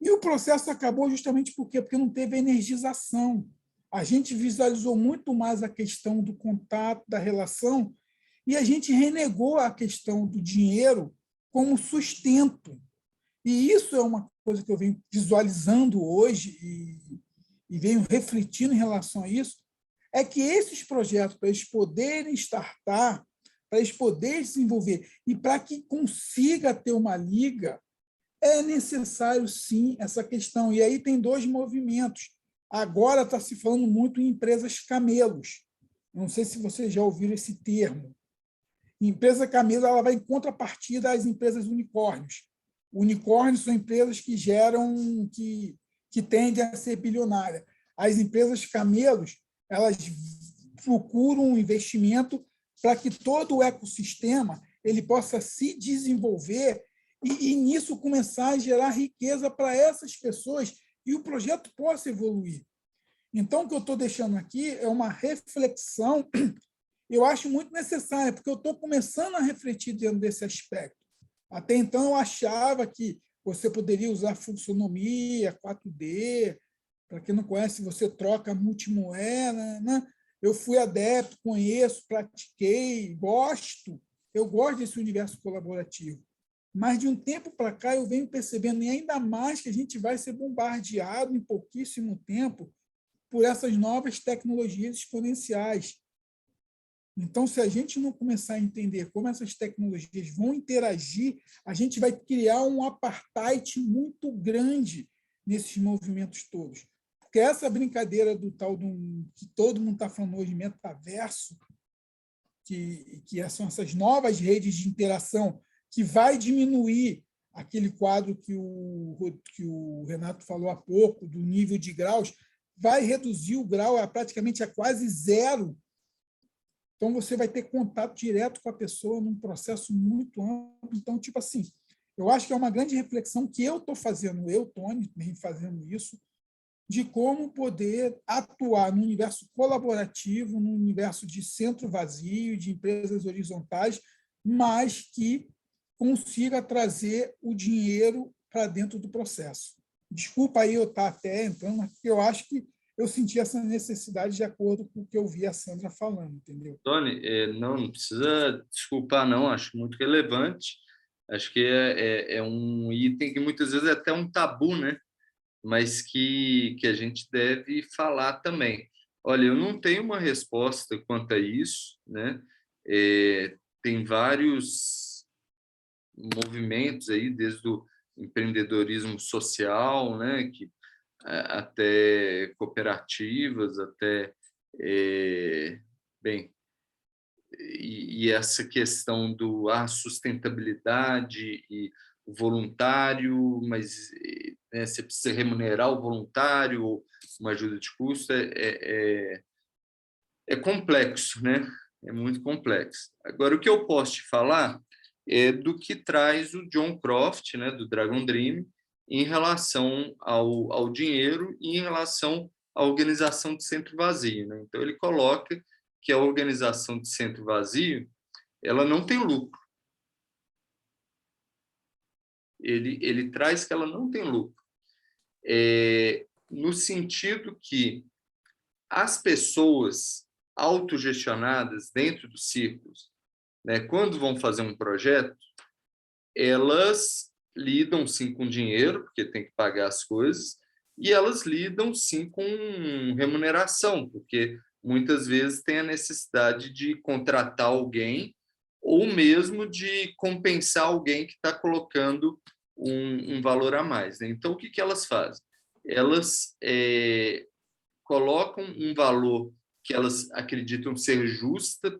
e o processo acabou justamente por quê? Porque não teve energização. A gente visualizou muito mais a questão do contato, da relação, e a gente renegou a questão do dinheiro como sustento. E isso é uma coisa que eu venho visualizando hoje e venho refletindo em relação a isso, é que esses projetos, para eles poderem startar, para eles poderem desenvolver, e para que consiga ter uma liga, é necessário, sim, essa questão. E aí tem 2 movimentos. Agora está se falando muito em empresas camelos. Não sei se vocês já ouviram esse termo. Empresa camelo ela vai em contrapartida às empresas unicórnios. Unicórnios são empresas que geram, que tendem a ser bilionárias. As empresas camelos elas procuram um investimento para que todo o ecossistema ele possa se desenvolver e nisso começar a gerar riqueza para essas pessoas e o projeto possa evoluir. Então, o que eu estou deixando aqui é uma reflexão, eu acho muito necessária, porque eu estou começando a refletir dentro desse aspecto. Até então, eu achava que você poderia usar funcionomia, 4D, para quem não conhece, você troca multimoeda, né? Eu fui adepto, conheço, pratiquei, eu gosto desse universo colaborativo. Mas, de um tempo para cá, eu venho percebendo, e ainda mais que a gente vai ser bombardeado em pouquíssimo tempo por essas novas tecnologias exponenciais. Então, se a gente não começar a entender como essas tecnologias vão interagir, a gente vai criar um apartheid muito grande nesses movimentos todos. Porque essa brincadeira do tal que todo mundo está falando hoje, metaverso, que são essas novas redes de interação, que vai diminuir aquele quadro que o Renato falou há pouco, do nível de graus, vai reduzir o grau praticamente a quase zero. Então, você vai ter contato direto com a pessoa num processo muito amplo. Então, tipo assim, eu acho que é uma grande reflexão que eu estou fazendo, eu, Tony, vem fazendo isso, de como poder atuar no universo colaborativo, no universo de centro vazio, de empresas horizontais, mas que consiga trazer o dinheiro para dentro do processo. Desculpa aí eu estar até entrando, mas eu acho que eu senti essa necessidade de acordo com o que eu vi a Sandra falando, entendeu? Tony, não precisa desculpar, não, acho muito relevante. Acho que é um item que muitas vezes é até um tabu, né? Mas que a gente deve falar também. Olha, eu não tenho uma resposta quanto a isso, né? Tem vários movimentos aí, desde o empreendedorismo social, né? Até cooperativas, até bem, e essa questão do sustentabilidade e o voluntário, mas né, você precisa remunerar o voluntário ou uma ajuda de custo, é complexo, né? É muito complexo. Agora, o que eu posso te falar é do que traz o John Croft, né, do Dragon Dream, em relação ao dinheiro e em relação à organização de centro vazio, né? Então, ele coloca que a organização de centro vazio ela não tem lucro. Ele traz que ela não tem lucro. No sentido que as pessoas autogestionadas dentro dos círculos, né, quando vão fazer um projeto, elas lidam sim com dinheiro, porque tem que pagar as coisas, e elas lidam sim com remuneração, porque muitas vezes tem a necessidade de contratar alguém ou mesmo de compensar alguém que está colocando um valor a mais, né? Então, o que elas fazem? Elas colocam um valor que elas acreditam ser justa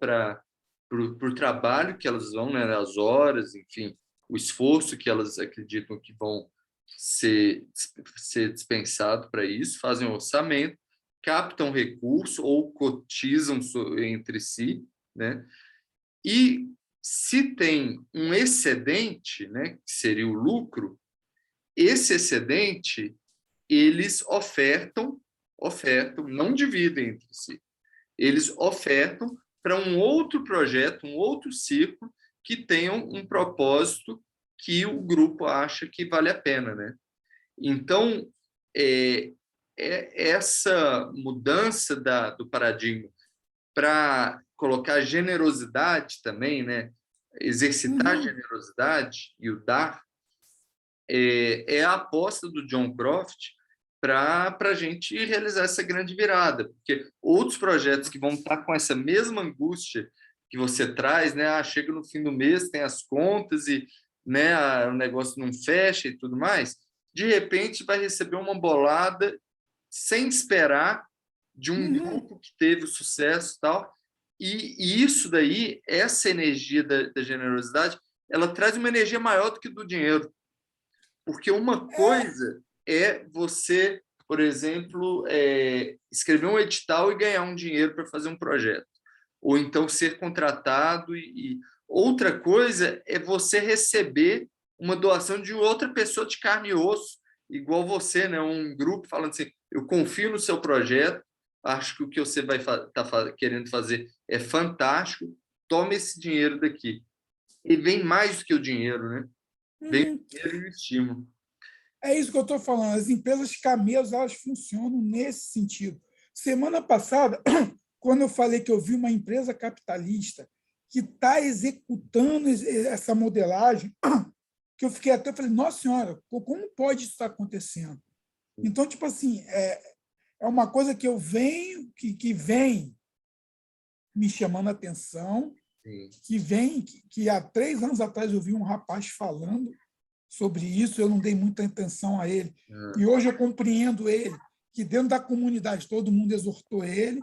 por trabalho que elas vão, né, as horas, enfim, o esforço que elas acreditam que vão ser dispensado para isso, fazem um orçamento, captam recurso ou cotizam entre si, né? E se tem um excedente, né, que seria o lucro, esse excedente eles ofertam, não dividem entre si. Eles ofertam para um outro projeto, um outro ciclo que tenham um propósito que o grupo acha que vale a pena, né? Então, essa mudança do paradigma para colocar generosidade também, né? Exercitar a generosidade e o dar, é a aposta do John Croft para a gente realizar essa grande virada, porque outros projetos que vão estar com essa mesma angústia que você traz, né? Chega no fim do mês, tem as contas e, né, o negócio não fecha e tudo mais, de repente vai receber uma bolada sem esperar de um grupo que teve o sucesso e tal, e isso daí, essa energia da generosidade, ela traz uma energia maior do que do dinheiro, porque uma coisa é você, por exemplo, escrever um edital e ganhar um dinheiro para fazer um projeto, ou então ser contratado, e outra coisa é você receber uma doação de outra pessoa de carne e osso, igual você, né? Um grupo falando assim, eu confio no seu projeto, acho que o que você vai estar querendo fazer é fantástico, tome esse dinheiro daqui. E vem mais do que o dinheiro, né? Vem o dinheiro e o estímulo. É isso que eu estou falando. As empresas camelos, elas funcionam nesse sentido. Semana passada, quando eu falei que eu vi uma empresa capitalista que está executando essa modelagem, que eu fiquei até, falei, nossa senhora, como pode isso estar acontecendo? Então, tipo assim, é uma coisa que eu venho, que vem me chamando a atenção, que há 3 anos atrás eu vi um rapaz falando sobre isso, eu não dei muita atenção a ele. E hoje eu compreendo ele, que dentro da comunidade todo mundo exortou ele.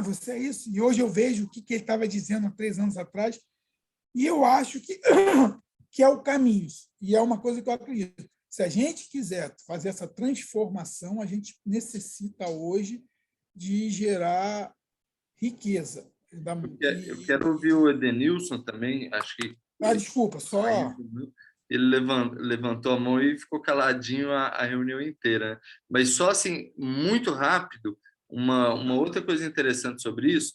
Você é isso. E hoje eu vejo o que ele estava dizendo há 3 anos atrás. E eu acho que que é o caminho. E é uma coisa que eu acredito. Se a gente quiser fazer essa transformação, a gente necessita hoje de gerar riqueza. Eu quero ouvir o Edenilson também, acho que Desculpa, só... ele levantou a mão e ficou caladinho a reunião inteira, né? Mas só assim, muito rápido, uma outra coisa interessante sobre isso,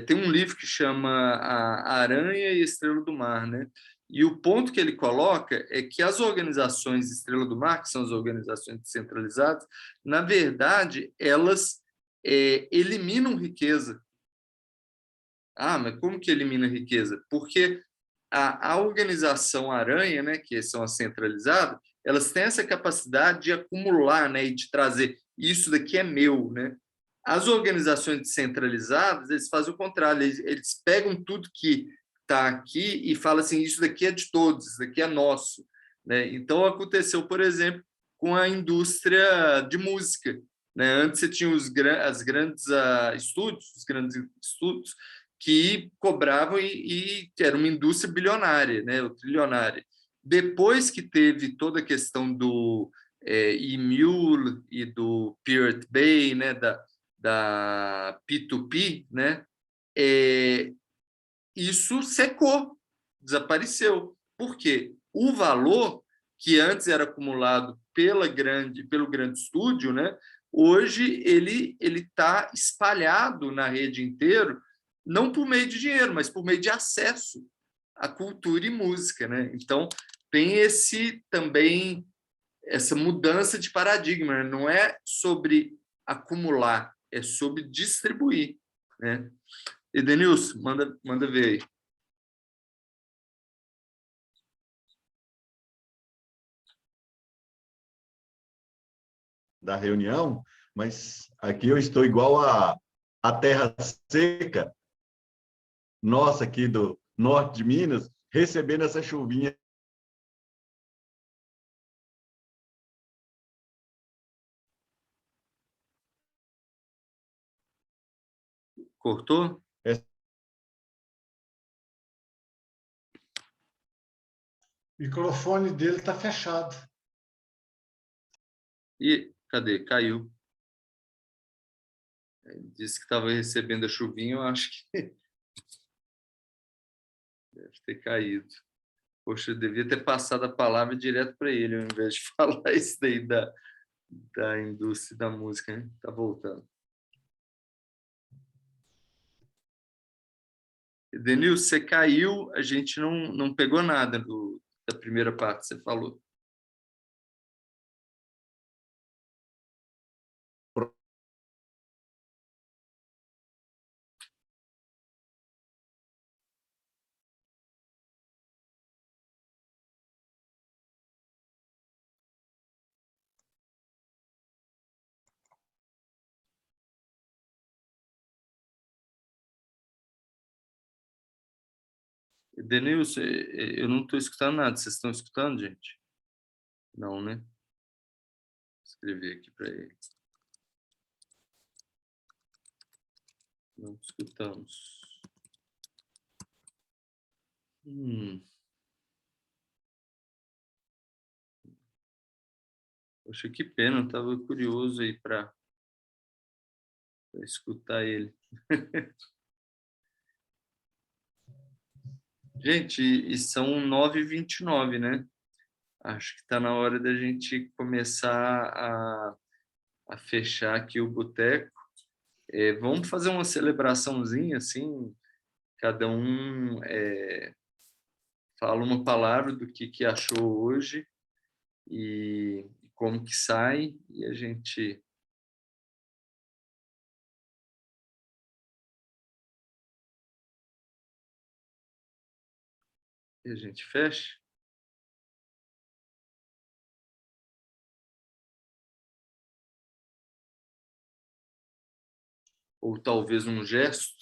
tem um livro que chama A Aranha e a Estrela do Mar, né? E o ponto que ele coloca é que as organizações Estrela do Mar, que são as organizações descentralizadas, na verdade, elas eliminam riqueza. Ah, mas como que elimina riqueza? Porque a organização Aranha, né, que são as centralizadas, elas têm essa capacidade de acumular, né, e de trazer isso daqui é meu, né? As organizações descentralizadas, eles fazem o contrário, eles pegam tudo que está aqui e falam assim, isso daqui é de todos, isso daqui é nosso, né? Então aconteceu, por exemplo, com a indústria de música, né? Antes você tinha os grandes estúdios que cobravam e era uma indústria bilionária, né, ou trilionária. Depois que teve toda a questão do e-mule e do Pirate Bay, né, da P2P, né, isso secou, desapareceu. Por quê? O valor que antes era acumulado pelo grande estúdio, né, hoje ele está espalhado na rede inteira, não por meio de dinheiro, mas por meio de acesso à cultura e música, né? Então tem também essa mudança de paradigma, né? Não é sobre acumular, é sobre distribuir, né? Edenilson, manda ver aí. Da reunião, mas aqui eu estou igual a terra seca, nossa, aqui do norte de Minas, recebendo essa chuvinha. Cortou? O microfone dele está fechado. E cadê? Caiu. Ele disse que estava recebendo a chuvinha, eu acho que deve ter caído. Poxa, eu devia ter passado a palavra direto para ele, ao invés de falar isso daí da indústria da música, né? Tá voltando. Denilson, você caiu, a gente não pegou nada da primeira parte que você falou. Denilson, eu não estou escutando nada. Vocês estão escutando, gente? Não, né? Vou escrever aqui para ele. Não escutamos. Poxa, que pena. Eu estava curioso aí para escutar ele. Gente, e são 9h29, né? Acho que está na hora da gente começar a fechar aqui o boteco. Vamos fazer uma celebraçãozinha, assim, cada um fala uma palavra do que achou hoje e como que sai, e a gente... fecha. Ou talvez um gesto.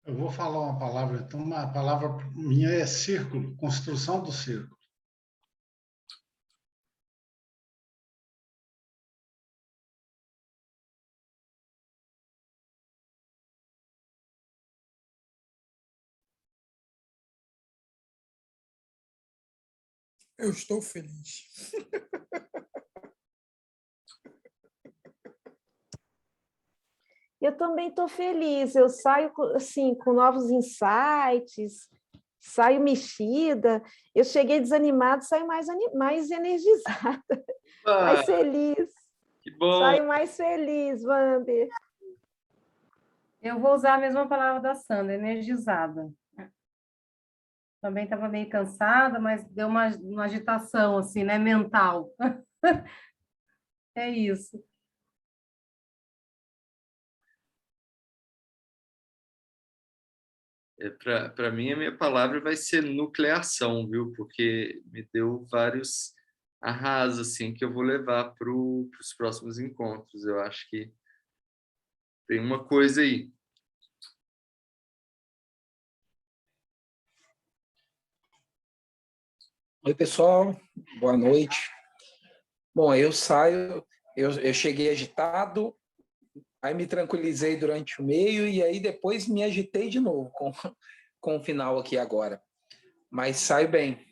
Eu vou falar uma palavra, então, uma palavra minha é círculo, construção do círculo. Eu estou feliz. Eu também estou feliz, eu saio assim, com novos insights, saio mexida. Eu cheguei desanimada, saio mais energizada, mais feliz. Que bom! Saio mais feliz, Wander. Eu vou usar a mesma palavra da Sandra, energizada. Também estava meio cansada, mas deu uma agitação, assim, né, mental. É isso. Para mim, a minha palavra vai ser nucleação, viu? Porque me deu vários arrasos assim, que eu vou levar para os próximos encontros. Eu acho que tem uma coisa aí. Oi, pessoal, boa noite. Bom, eu cheguei agitado, aí me tranquilizei durante o meio e aí depois me agitei de novo com o final aqui agora. Mas saio bem,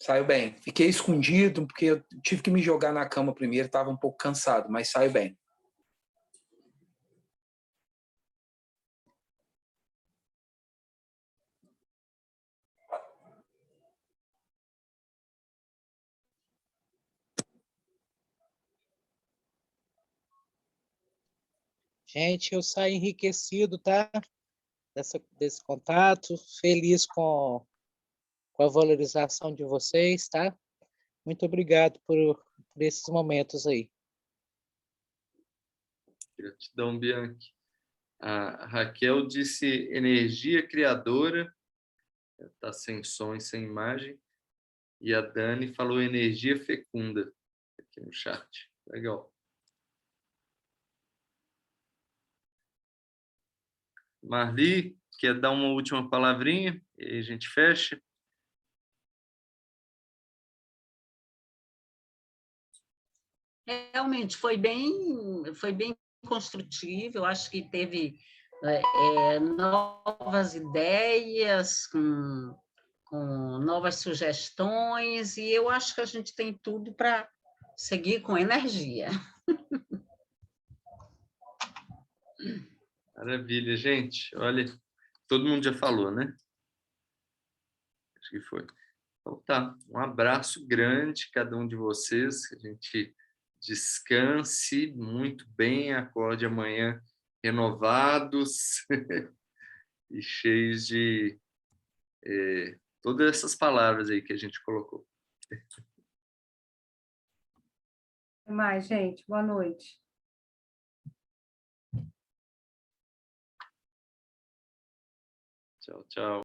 saio bem. Fiquei escondido porque eu tive que me jogar na cama primeiro, estava um pouco cansado, mas saio bem. Gente, eu saí enriquecido, tá? Desse contato, feliz com a valorização de vocês, tá? Muito obrigado por esses momentos aí. Gratidão, Bianchi. A Raquel disse energia criadora, está sem som e sem imagem. E a Dani falou energia fecunda aqui no chat. Legal. Marli, quer dar uma última palavrinha e a gente fecha? Realmente foi bem construtivo. Eu acho que teve novas ideias, com novas sugestões, e eu acho que a gente tem tudo para seguir com energia. Maravilha, gente. Olha, todo mundo já falou, né? Acho que foi. Então tá, um abraço grande cada um de vocês, que a gente descanse muito bem, acorde amanhã renovados e cheios de todas essas palavras aí que a gente colocou. Até mais, gente. Boa noite. Tchau, tchau.